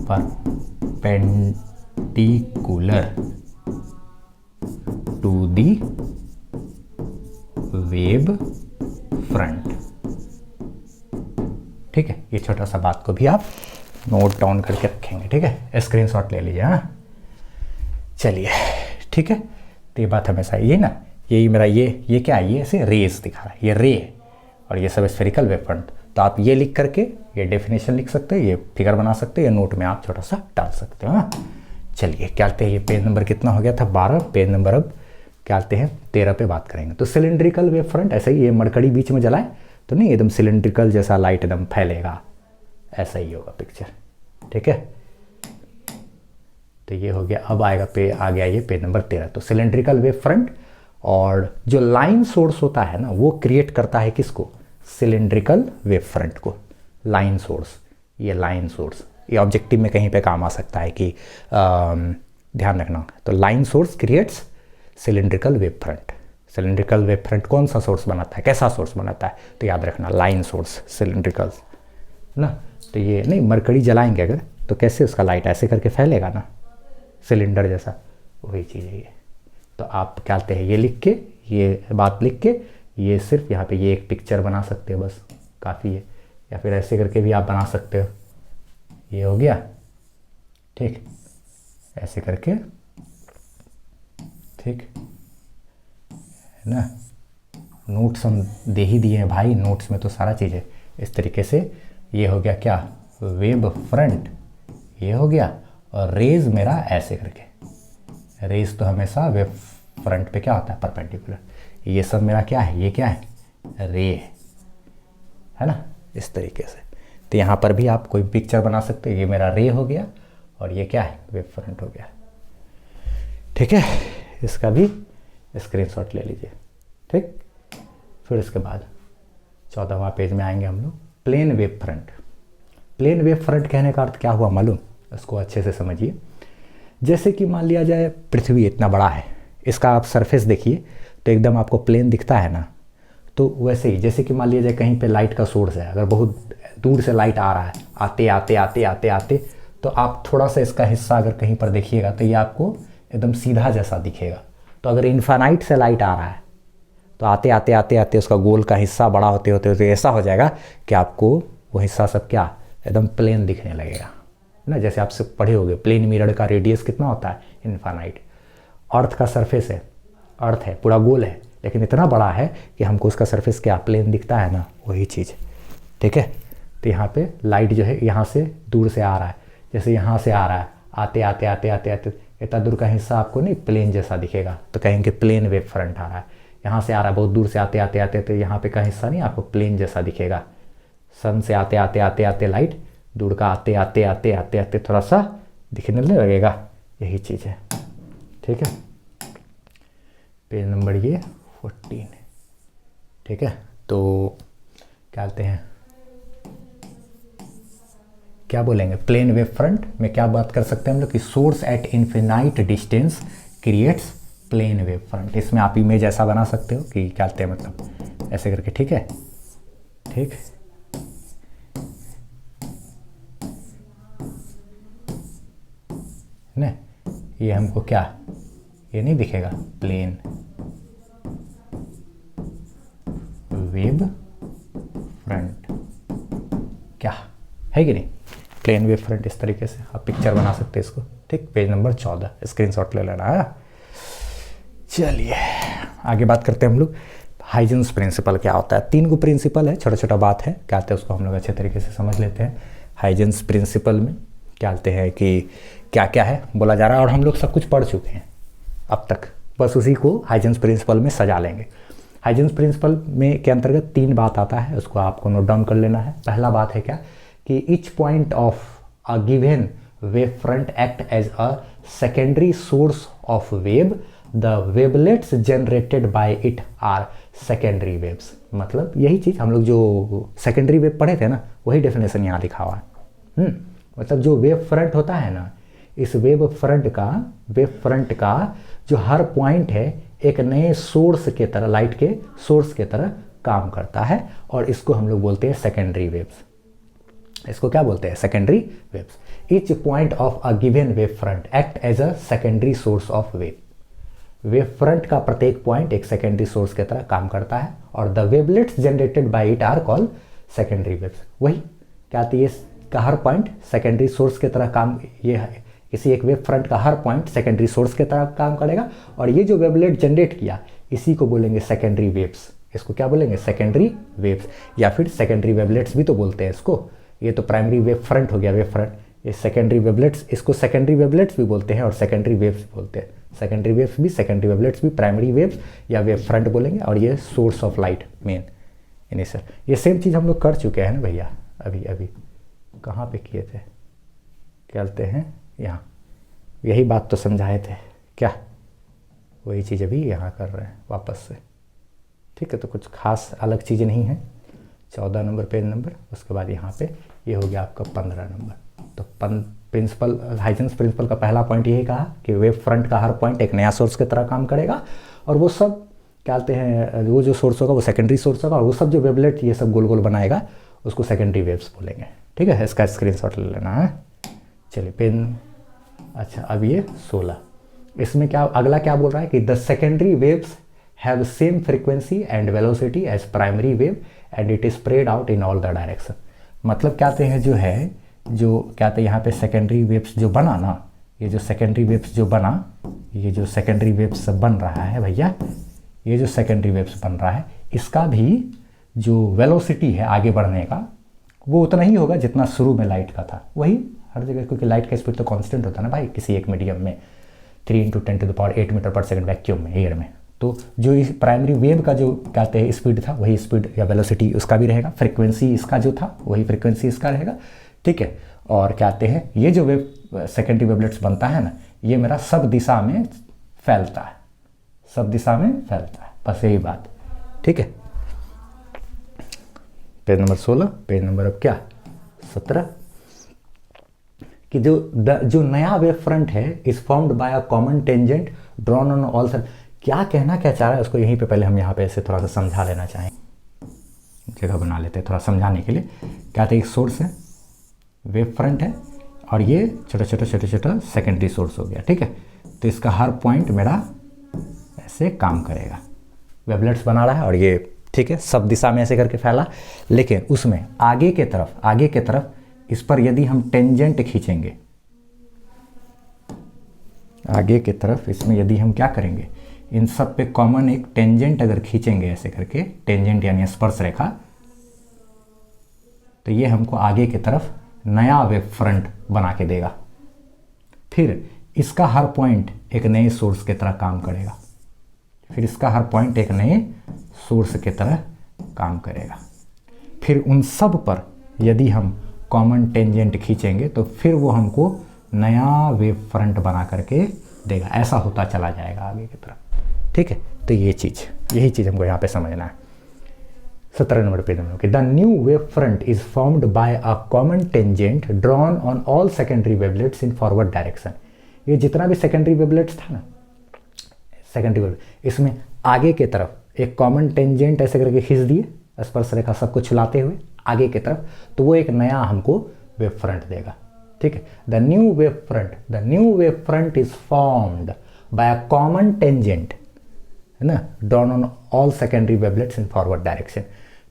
Speaker 1: perpendicular to the wave front। ठीक है, ये छोटा सा बात को भी आप नोट डाउन करके रखेंगे। ठीक है, स्क्रीनशॉट ले लीजिए। हाँ, चलिए ठीक है, तो ये बात हमेशा ये ना, यही मेरा ये क्या है, ये ऐसे रेस दिखा रहा है, ये रे और ये सब स्फेरिकल वेव फ्रंट। तो आप ये लिख करके ये डेफिनेशन लिख सकते हैं, ये फिगर बना सकते हैं, ये नोट में आप छोटा सा डाल सकते हो। हाँ चलिए क्या कहते हैं, ये पेज नंबर कितना हो गया था 12, पेज नंबर अब क्या कहते हैं 13 पे बात करेंगे। तो सिलेंड्रिकल वेव फ्रंट ऐसा ही, ये मरकड़ी बीच में जलाए तो नहीं एकदम सिलेंड्रिकल जैसा लाइट एकदम फैलेगा, ऐसा ही होगा पिक्चर, ठीक है। तो ये हो गया, अब आएगा आ गया ये पेज नंबर 13। तो सिलेंड्रिकल वेव फ्रंट, और जो लाइन सोर्स होता है ना वो क्रिएट करता है किसको, सिलेंड्रिकल वेव फ्रंट को। लाइन सोर्स, ये लाइन सोर्स ये ऑब्जेक्टिव में कहीं पे काम आ सकता है कि ध्यान रखना। तो line source creates cylindrical wave front. Cylindrical wave front कौन सा सोर्स बनाता है, कैसा सोर्स बनाता है, तो याद रखना लाइन सोर्स सिलेंड्रिकल ना। तो ये नहीं मरकड़ी जलाएंगे अगर तो कैसे उसका लाइट ऐसे करके फैलेगा ना, सिलेंडर जैसा, वही चीज़ है ये। तो आप क्या कहते हैं, ये लिख के, ये बात लिख के, ये सिर्फ यहाँ पे ये एक पिक्चर बना सकते हो बस, काफ़ी है। या फिर ऐसे करके भी आप बना सकते हो, ये हो गया ठीक, ऐसे करके, ठीक है ना। नोट्स हम दे ही दिए हैं भाई, नोट्स में तो सारा चीज़ है। इस तरीके से ये हो गया क्या, वेव फ्रंट, ये हो गया। और रेज मेरा ऐसे करके, रेज तो हमेशा वेव फ्रंट पे क्या होता है, परपेंडिकुलर। ये सब मेरा क्या है, ये क्या है, रे है ना, इस तरीके से। तो यहाँ पर भी आप कोई पिक्चर बना सकते हो, ये मेरा रे हो गया और ये क्या है, वेव फ्रंट हो गया, ठीक है। इसका भी स्क्रीनशॉट ले लीजिए, ठीक। फिर इसके बाद 14वां पेज में आएंगे हम लोग, plane wave front. Plane wave front कहने का अर्थ क्या हुआ मालूम, इसको अच्छे से समझिए। जैसे कि मान लिया जाए पृथ्वी इतना बड़ा है, इसका आप सरफेस देखिए तो एकदम आपको प्लेन दिखता है ना। तो वैसे ही जैसे कि मान लिया जाए कहीं पे लाइट का सोर्स है, अगर बहुत दूर से लाइट आ रहा है, आते आते आते आते आते, तो आप थोड़ा सा इसका हिस्सा अगर कहीं पर देखिएगा तो ये आपको एकदम सीधा जैसा दिखेगा। तो अगर इन्फानाइट से लाइट आ रहा है तो आते आते आते आते उसका गोल का हिस्सा बड़ा होते होते होते ऐसा हो जाएगा कि आपको वो हिस्सा सब क्या एकदम प्लेन दिखने लगेगा ना। जैसे आप सब पढ़े होंगे प्लेन मिरर का रेडियस कितना होता है, इन्फानाइट। अर्थ का सरफेस है, अर्थ है पूरा गोल है, लेकिन इतना बड़ा है कि हमको उसका सरफेस क्या प्लेन दिखता है ना, वही चीज़, ठीक है। तो यहाँ पे लाइट जो है यहाँ से दूर से आ रहा है, जैसे यहाँ से आ रहा है, आते आते आते आते आते इतना दूर का हिस्सा आपको नहीं प्लेन जैसा दिखेगा, तो कहेंगे प्लेन वेव फ्रंट आ रहा है। यहाँ से आ रहा है बहुत दूर से आते आते आते, तो यहाँ पे का हिस्सा नहीं आपको प्लेन जैसा दिखेगा। सन से आते आते आते आते लाइट दूर का आते आते आते आते आते थोड़ा सा दिखने लगेगा, यही चीज़ है, ठीक है। पेज नंबर ये 14, ठीक है। तो क्या कहते हैं, क्या बोलेंगे, प्लेन वेव फ्रंट में क्या बात कर सकते हैं हम लोग कि source at infinite distance creates plane wave front. इसमें आप इमेज ऐसा बना सकते हो कि क्या कहते हैं, मतलब ऐसे करके, ठीक है, ठीक। न ये हमको क्या, ये नहीं दिखेगा, प्लेन वेव फ्रंट क्या है कि नहीं, प्लेन वेव फ्रंट। इस तरीके से आप पिक्चर बना सकते हैं इसको, ठीक। पेज नंबर 14 स्क्रीनशॉट ले लेना है। चलिए आगे बात करते हैं हम लोग, हाइजेंस प्रिंसिपल क्या होता है। 3 को प्रिंसिपल है, छोटा छोटा बात है, क्या कहते हैं उसको हम लोग अच्छे तरीके से समझ लेते हैं। हाइजेंस प्रिंसिपल में क्या कहते हैं कि क्या क्या है बोला जा रहा है, और हम लोग सब कुछ पढ़ चुके हैं अब तक, बस उसी को हाइजेंस प्रिंसिपल में सजा लेंगे। हाइजेंस प्रिंसिपल में के अंतर्गत 3 बात आता है, उसको आपको नोट डाउन कर लेना है। पहला बात है क्या कि each point of a given wave front act as a secondary source of wave, the wavelets generated by it are secondary waves. मतलब यही चीज़ हम लोग जो सेकेंडरी वेव पढ़े थे ना, वही डेफिनेशन यहाँ लिखा हुआ है। मतलब जो वेव फ्रंट होता है ना, इस वेव फ्रंट का जो हर पॉइंट है एक नए सोर्स के तरह, लाइट के सोर्स के तरह काम करता है, और इसको हम लोग बोलते हैं सेकेंडरी वेव्स। इसको क्या बोलते हैं, secondary waves. Each point of a given wave front act as a secondary source of wave. Wave front का प्रत्येक पॉइंट एक सेकेंडरी सोर्स की तरह काम करता है, और the wavelets generated by it are called secondary waves. वही क्या आती है, इसका हर पॉइंट सेकेंडरी सोर्स की तरह काम, ये है किसी एक वेव फ्रंट का हर पॉइंट सेकेंडरी सोर्स की तरह काम करेगा, और ये जो वेवलेट जनरेट किया इसी को बोलेंगे सेकेंडरी वेव्स। इसको क्या बोलेंगे, सेकेंडरी वेव्स, या फिर सेकेंडरी वेवलेट्स भी तो बोलते हैं इसको। ये तो प्राइमरी वेव फ्रंट हो गया, वेव फ्रंट, ये सेकेंडरी वेवलेट्स, इसको सेकेंडरी वेवलेट्स भी बोलते हैं और सेकेंडरी वेव्स भी बोलते हैं। सेकेंडरी वेव्स भी, सेकेंडरी वेवलेट्स भी प्राइमरी वेव्स या वेव फ्रंट बोलेंगे। और ये source of light main initial, ये सेम चीज़ हम लोग कर चुके हैं ना भैया, अभी अभी कहाँ पे किए थे, कहते हैं यहाँ, यही बात तो समझाए थे क्या, वही चीज़ अभी यहाँ कर रहे हैं वापस से। ठीक है, तो कुछ खास अलग चीज़ नहीं है। 14 नंबर पेज नंबर, उसके बाद यहाँ पे ये हो गया आपका 15 नंबर। तो प्रिंसिपल, हाइजेंस प्रिंसिपल का पहला पॉइंट यही कहा कि वेव फ्रंट का हर पॉइंट एक नया सोर्स की तरह काम करेगा, और वो सब क्या कहते हैं, वो जो सोर्स होगा वो सेकेंडरी सोर्स होगा, और वो सब जो वेवलेट ये सब गोल गोल बनाएगा उसको सेकेंडरी वेव्स बोलेंगे। ठीक है, इसका स्क्रीनशॉट ले लेना है। चलिए पेन, अच्छा अब ये 16, इसमें क्या अगला क्या बोल रहा है कि the secondary waves have same frequency and velocity as primary wave and it is spread out in all the direction. मतलब कहते हैं जो है, जो कहते हैं यहाँ पे सेकेंडरी वेव्स जो बना ना, ये जो सेकेंडरी वेव्स जो बना, ये जो सेकेंडरी वेव्स बन रहा है भैया, ये जो सेकेंडरी वेव्स बन रहा है, इसका भी जो वेलोसिटी है आगे बढ़ने का वो उतना ही होगा जितना शुरू में लाइट का था, वही हर जगह, क्योंकि लाइट का स्पीड तो कांस्टेंट होता है ना भाई किसी एक मीडियम में, 3 × 10⁸ मीटर पर सेकंड वैक्यूम में, एयर में। तो जो इस प्राइमरी वेव का जो कहते हैं स्पीड था, वही स्पीड या वेलोसिटी उसका भी रहेगा, फ्रीक्वेंसी इसका जो था वही फ्रीक्वेंसी इसका रहेगा। ठीक है, और कहते हैं ये जो वेव सेकेंडरी वेवलेट्स बनता है ना, ये मेरा सब दिशा में फैलता है, सब दिशा में फैलता है, बस यही बात। ठीक है, पेज नंबर 16, पेज नंबर अब क्या 17, कि जो नया वेव फ्रंट है is formed by a common tangent drawn on all side. क्या कहना क्या चाह रहा है उसको यहीं पे पहले हम यहाँ पे ऐसे थोड़ा सा समझा लेना चाहें, जगह बना लेते हैं थोड़ा समझाने के लिए। कहते हैं एक सोर्स है, वेव फ्रंट है, और ये छोटा छोटा सेकेंडरी सोर्स हो गया। ठीक है, तो इसका हर पॉइंट मेरा ऐसे काम करेगा, वेवलेट्स बना रहा है, और ये ठीक है सब दिशा में ऐसे करके फैला। लेकिन उसमें आगे के तरफ इस पर यदि हम टेंजेंट खींचेंगे, आगे के तरफ इसमें यदि हम क्या करेंगे, इन सब पे कॉमन एक टेंजेंट अगर खींचेंगे ऐसे करके, टेंजेंट यानी स्पर्श रेखा, तो ये हमको आगे की तरफ नया वेव फ्रंट बना के देगा। फिर इसका हर पॉइंट एक नए सोर्स की तरह काम करेगा, फिर इसका हर पॉइंट एक नए सोर्स की तरह काम करेगा। फिर उन सब पर यदि हम कॉमन टेंजेंट खींचेंगे तो फिर वो हमको नया वेव फ्रंट बना करके देगा, ऐसा होता चला जाएगा आगे की तरफ। ठीक है, तो यही चीज़ हमको यहाँ पे समझना है। 17 नंबर पेज में, the new wave front is formed by a common tangent drawn on all secondary wavelets in forward direction. ये जितना भी सेकेंडरी वेवलेट्स था ना, सेकेंडरी वेवलेट, इसमें आगे के तरफ एक कॉमन टेंजेंट ऐसे करके खींच दिए, स्पर्श रेखा सबको छुलाते हुए आगे की तरफ, तो वो एक नया हमको वेव फ्रंट देगा। ठीक है, the new wave front is formed by a common tangent, है ना, drawn on all secondary wavelets in forward direction.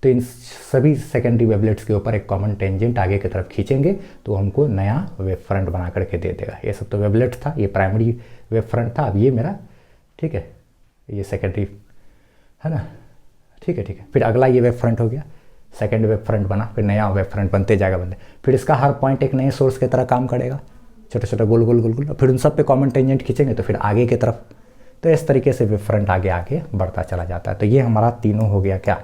Speaker 1: तो इन सभी सेकेंडरी वेवलेट्स के ऊपर एक कॉमन टेंजेंट आगे की तरफ खींचेंगे तो हमको नया वेव फ्रंट बना करके दे देगा। ये सब तो वेवलेट था, ये प्राइमरी वेव फ्रंट था, अब ये मेरा, ठीक है, ये सेकेंडरी है ना। ठीक है, फिर अगला ये वेव फ्रंट हो गया, सेकेंड वेव फ्रंट बना, फिर नया वेव फ्रंट बनते जाएगा, फिर इसका हर पॉइंट एक नए सोर्स की तरह काम करेगा, छोटा गोल गोल, फिर उन सब पे कॉमन टेंजेंट खींचेंगे तो फिर आगे की तरफ, तो इस तरीके से वेव फ्रंट आगे बढ़ता चला जाता है। तो ये हमारा तीनों हो गया क्या,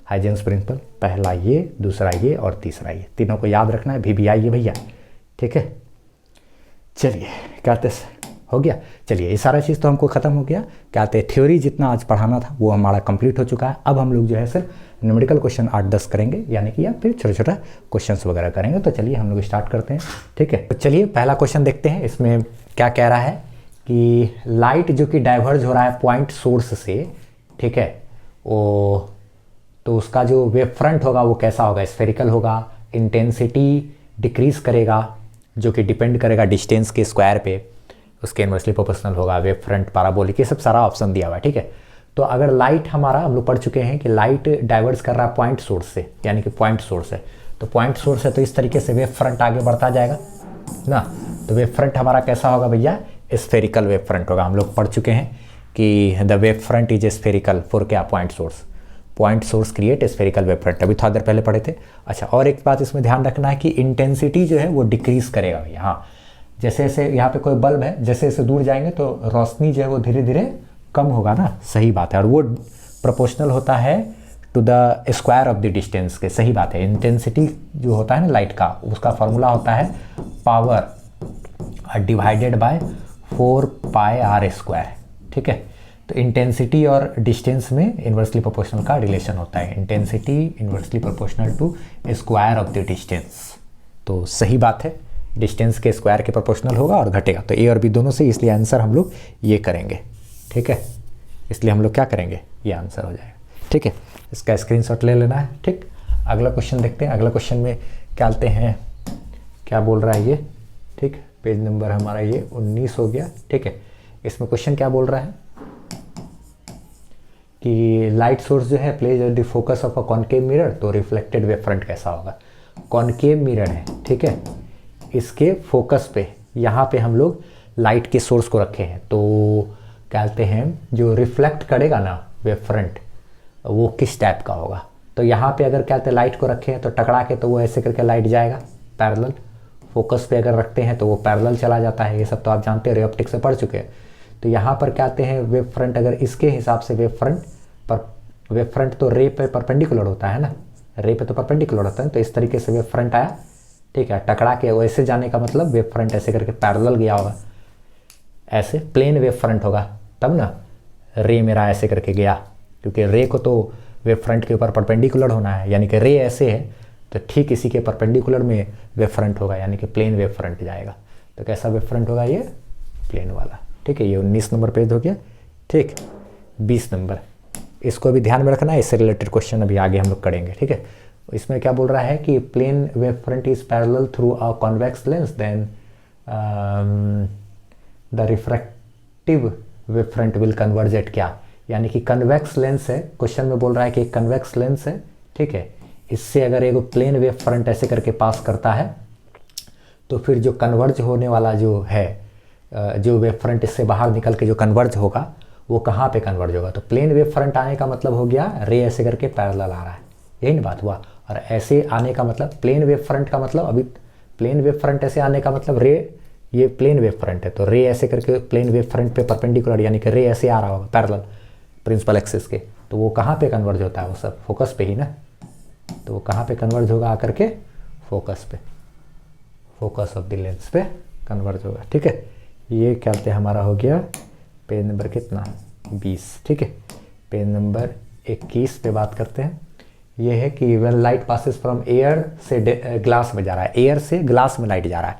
Speaker 1: हाइजेंस प्रिंसिपल, पहला ये, दूसरा ये और तीसरा ये, तीनों को याद रखना है, VBI ये भैया। ठीक है, चलिए कहते हो गया। चलिए ये सारा चीज़ तो हमको ख़त्म हो गया, कहते थ्योरी जितना आज पढ़ाना था वो हमारा कंप्लीट हो चुका है। अब हम लोग जो है सिर्फ न्यूमेरिकल क्वेश्चन 8-10 करेंगे, यानी कि या फिर छोटा क्वेश्चंस वगैरह करेंगे। तो चलिए हम लोग स्टार्ट करते हैं। ठीक है, तो चलिए पहला क्वेश्चन देखते हैं। इसमें क्या कह रहा है कि लाइट जो कि डाइवर्ज हो रहा है पॉइंट सोर्स से, ठीक है, वो तो उसका जो वेव फ्रंट होगा वो कैसा होगा, स्फेरिकल होगा, इंटेंसिटी डिक्रीज करेगा जो कि डिपेंड करेगा डिस्टेंस के स्क्वायर पे, उसके इनवर्सली प्रोपोर्शनल होगा, वेव फ्रंट पैराबोलिक, ये सब सारा ऑप्शन दिया हुआ है। ठीक है, तो अगर लाइट हमारा, हम लोग पढ़ चुके हैं कि लाइट डाइवर्ज कर रहा है पॉइंट सोर्स से, यानी कि पॉइंट सोर्स है, तो पॉइंट सोर्स है तो इस तरीके से वेव फ्रंट आगे बढ़ता जाएगा ना। तो वेव फ्रंट हमारा कैसा होगा भैया, स्फेरिकल वेव फ्रंट होगा। हम लोग पढ़ चुके हैं कि the wave front is spherical for क्या, point source. Point source create spherical wave front, अभी थोड़ा देर पहले पढ़े थे। अच्छा, और एक बात इसमें ध्यान रखना है कि इंटेंसिटी जो है वो डिक्रीज करेगा भैया। हाँ, जैसे जैसे यहाँ पे कोई बल्ब है, जैसे जैसे दूर जाएंगे तो रोशनी जो है वो धीरे धीरे कम होगा ना, सही बात है, और वो प्रोपोर्शनल होता है to the square of the distance के, सही बात है। इंटेंसिटी जो होता है ना लाइट का, उसका फॉर्मूला होता है power divided by 4 pi R square, ठीक है। तो इंटेंसिटी और डिस्टेंस में इन्वर्सली प्रोपोर्शनल का रिलेशन होता है, intensity inversely proportional to square of the distance. तो सही बात है, डिस्टेंस के स्क्वायर के प्रोपोर्शनल होगा और घटेगा, तो ए और बी दोनों से, इसलिए आंसर हम लोग ये करेंगे, ठीक है। इसलिए हम लोग क्या करेंगे, ये आंसर हो जाएगा, ठीक है। इसका स्क्रीनशॉट ले लेना है, ठीक। अगला क्वेश्चन देखते हैं। अगला क्वेश्चन में क्या आते हैं, क्या बोल रहा है ये, ठीक। पेज नंबर हमारा ये 19 हो गया, ठीक है। इसमें क्वेश्चन क्या बोल रहा है कि लाइट सोर्स जो है pledge at the focus of a concave mirror, तो रिफ्लेक्टेड वेव फ्रंट कैसा होगा। कॉनकेव मिरर है, ठीक है, इसके फोकस पे यहाँ पे हम लोग लाइट के सोर्स को रखे हैं, तो कहते हैं जो रिफ्लेक्ट करेगा ना वेव फ्रंट वो किस टाइप का होगा। तो यहाँ पे अगर कहते हैं लाइट को रखे हैं तो टकरा के तो वो ऐसे करके लाइट जाएगा पैरेलल, फोकस पे अगर रखते हैं तो वो पैरेलल चला जाता है, ये सब तो आप जानते हैं, रे ऑप्टिक्स से पढ़ चुके हैं। तो यहाँ पर कहते हैं वेव फ्रंट, अगर इसके हिसाब से वेव फ्रंट तो रे पे परपेंडिकुलर होता है ना, रे पे तो परपेंडिकुलर होता है, तो इस तरीके से वेव फ्रंट आया, ठीक है। टकरा के वैसे जाने का मतलब वेव फ्रंट ऐसे करके पैरेलल गया होगा, ऐसे प्लेन वेव फ्रंट होगा तब ना, रे मेरा ऐसे करके गया, क्योंकि रे को तो वेव फ्रंट के ऊपर परपेंडिकुलर होना है, यानी कि रे ऐसे है तो ठीक इसी के परपेंडिकुलर में वेव फ्रंट होगा, यानी कि प्लेन वेव फ्रंट जाएगा। तो कैसा वेव फ्रंट होगा, ये प्लेन वाला, ठीक है। ये 19 नंबर पेज हो गया, ठीक। 20 नंबर, इसको भी ध्यान में रखना है, इससे रिलेटेड क्वेश्चन अभी आगे हम लोग करेंगे, ठीक है। इसमें क्या बोल रहा है कि plane wave front is parallel through a convex lens, then the refractive wave front will converge at क्या, यानी कि कन्वेक्स लेंस है, क्वेश्चन में बोल रहा है कि एक कन्वेक्स लेंस है, ठीक है। इससे अगर एक प्लेन वेव फ्रंट ऐसे करके पास करता है तो फिर जो कन्वर्ज होने वाला जो है, जो वेव फ्रंट इससे बाहर निकल के जो कन्वर्ज होगा वो कहाँ पे कन्वर्ज होगा। तो प्लेन वेव फ्रंट आने का मतलब हो गया रे ऐसे करके पैरेलल आ रहा है, यही ना बात हुआ। और ऐसे आने का मतलब प्लेन वेव फ्रंट का मतलब, अभी प्लेन वेव फ्रंट ऐसे आने का मतलब रे, ये प्लेन वेव फ्रंट है तो रे ऐसे करके प्लेन वेव फ्रंट पे परपेंडिकुलर, यानी कि रे ऐसे आ रहा होगा पैरेलल प्रिंसिपल एक्सिस के, तो वो कहाँ पे कन्वर्ज होता है, वो सब फोकस पे ही ना। तो वो कहाँ पे कन्वर्ज होगा, आकर के फोकस पे, फोकस ऑफ द लेंस पे कन्वर्ज होगा, ठीक है। ये क्या कहते हैं, हमारा हो गया पेज नंबर कितना, 20, ठीक है। पेज नंबर 21 पे बात करते हैं। ये है कि when light passes from air से ग्लास में जा रहा है, एयर से ग्लास में लाइट जा रहा है,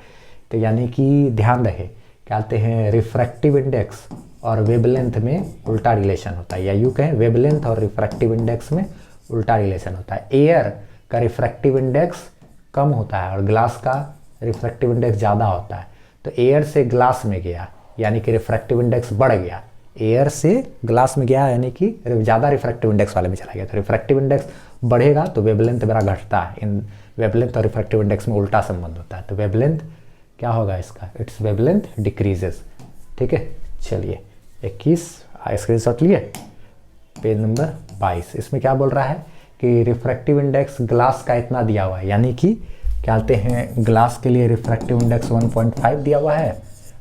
Speaker 1: तो यानी कि ध्यान रहे, कहते हैं रिफ्रैक्टिव इंडेक्स और वेवलेंथ में उल्टा रिलेशन होता है, या यूँ कहें वेवलेंथ और रिफ्रैक्टिव इंडेक्स में उल्टा रिलेशन होता है। एयर का रिफ्रैक्टिव इंडेक्स कम होता है और ग्लास का रिफ्रैक्टिव इंडेक्स ज़्यादा होता है। तो एयर से ग्लास में गया यानी कि रिफ्रैक्टिव इंडेक्स बढ़ गया, एयर से ग्लास में गया यानी कि ज़्यादा रिफ्रैक्टिव इंडेक्स वाले में चला गया। तो रिफ्रैक्टिव इंडेक्स बढ़ेगा तो वेवलेंथ मेरा घटता है, इन वेवलेंथ और रिफ्रैक्टिव इंडेक्स में उल्टा संबंध होता है। तो वेवलेंथ क्या होगा इसका, इट्स वेवलेंथ डिक्रीजेस, ठीक है। चलिए 21 स्क्रीनशॉट लिए, पेज नंबर 22। इसमें क्या बोल रहा है कि रिफ्रैक्टिव इंडेक्स ग्लास का इतना दिया हुआ है, यानी कि क्या कहते हैं ग्लास के लिए रिफ्रैक्टिव इंडेक्स 1.5 दिया हुआ है।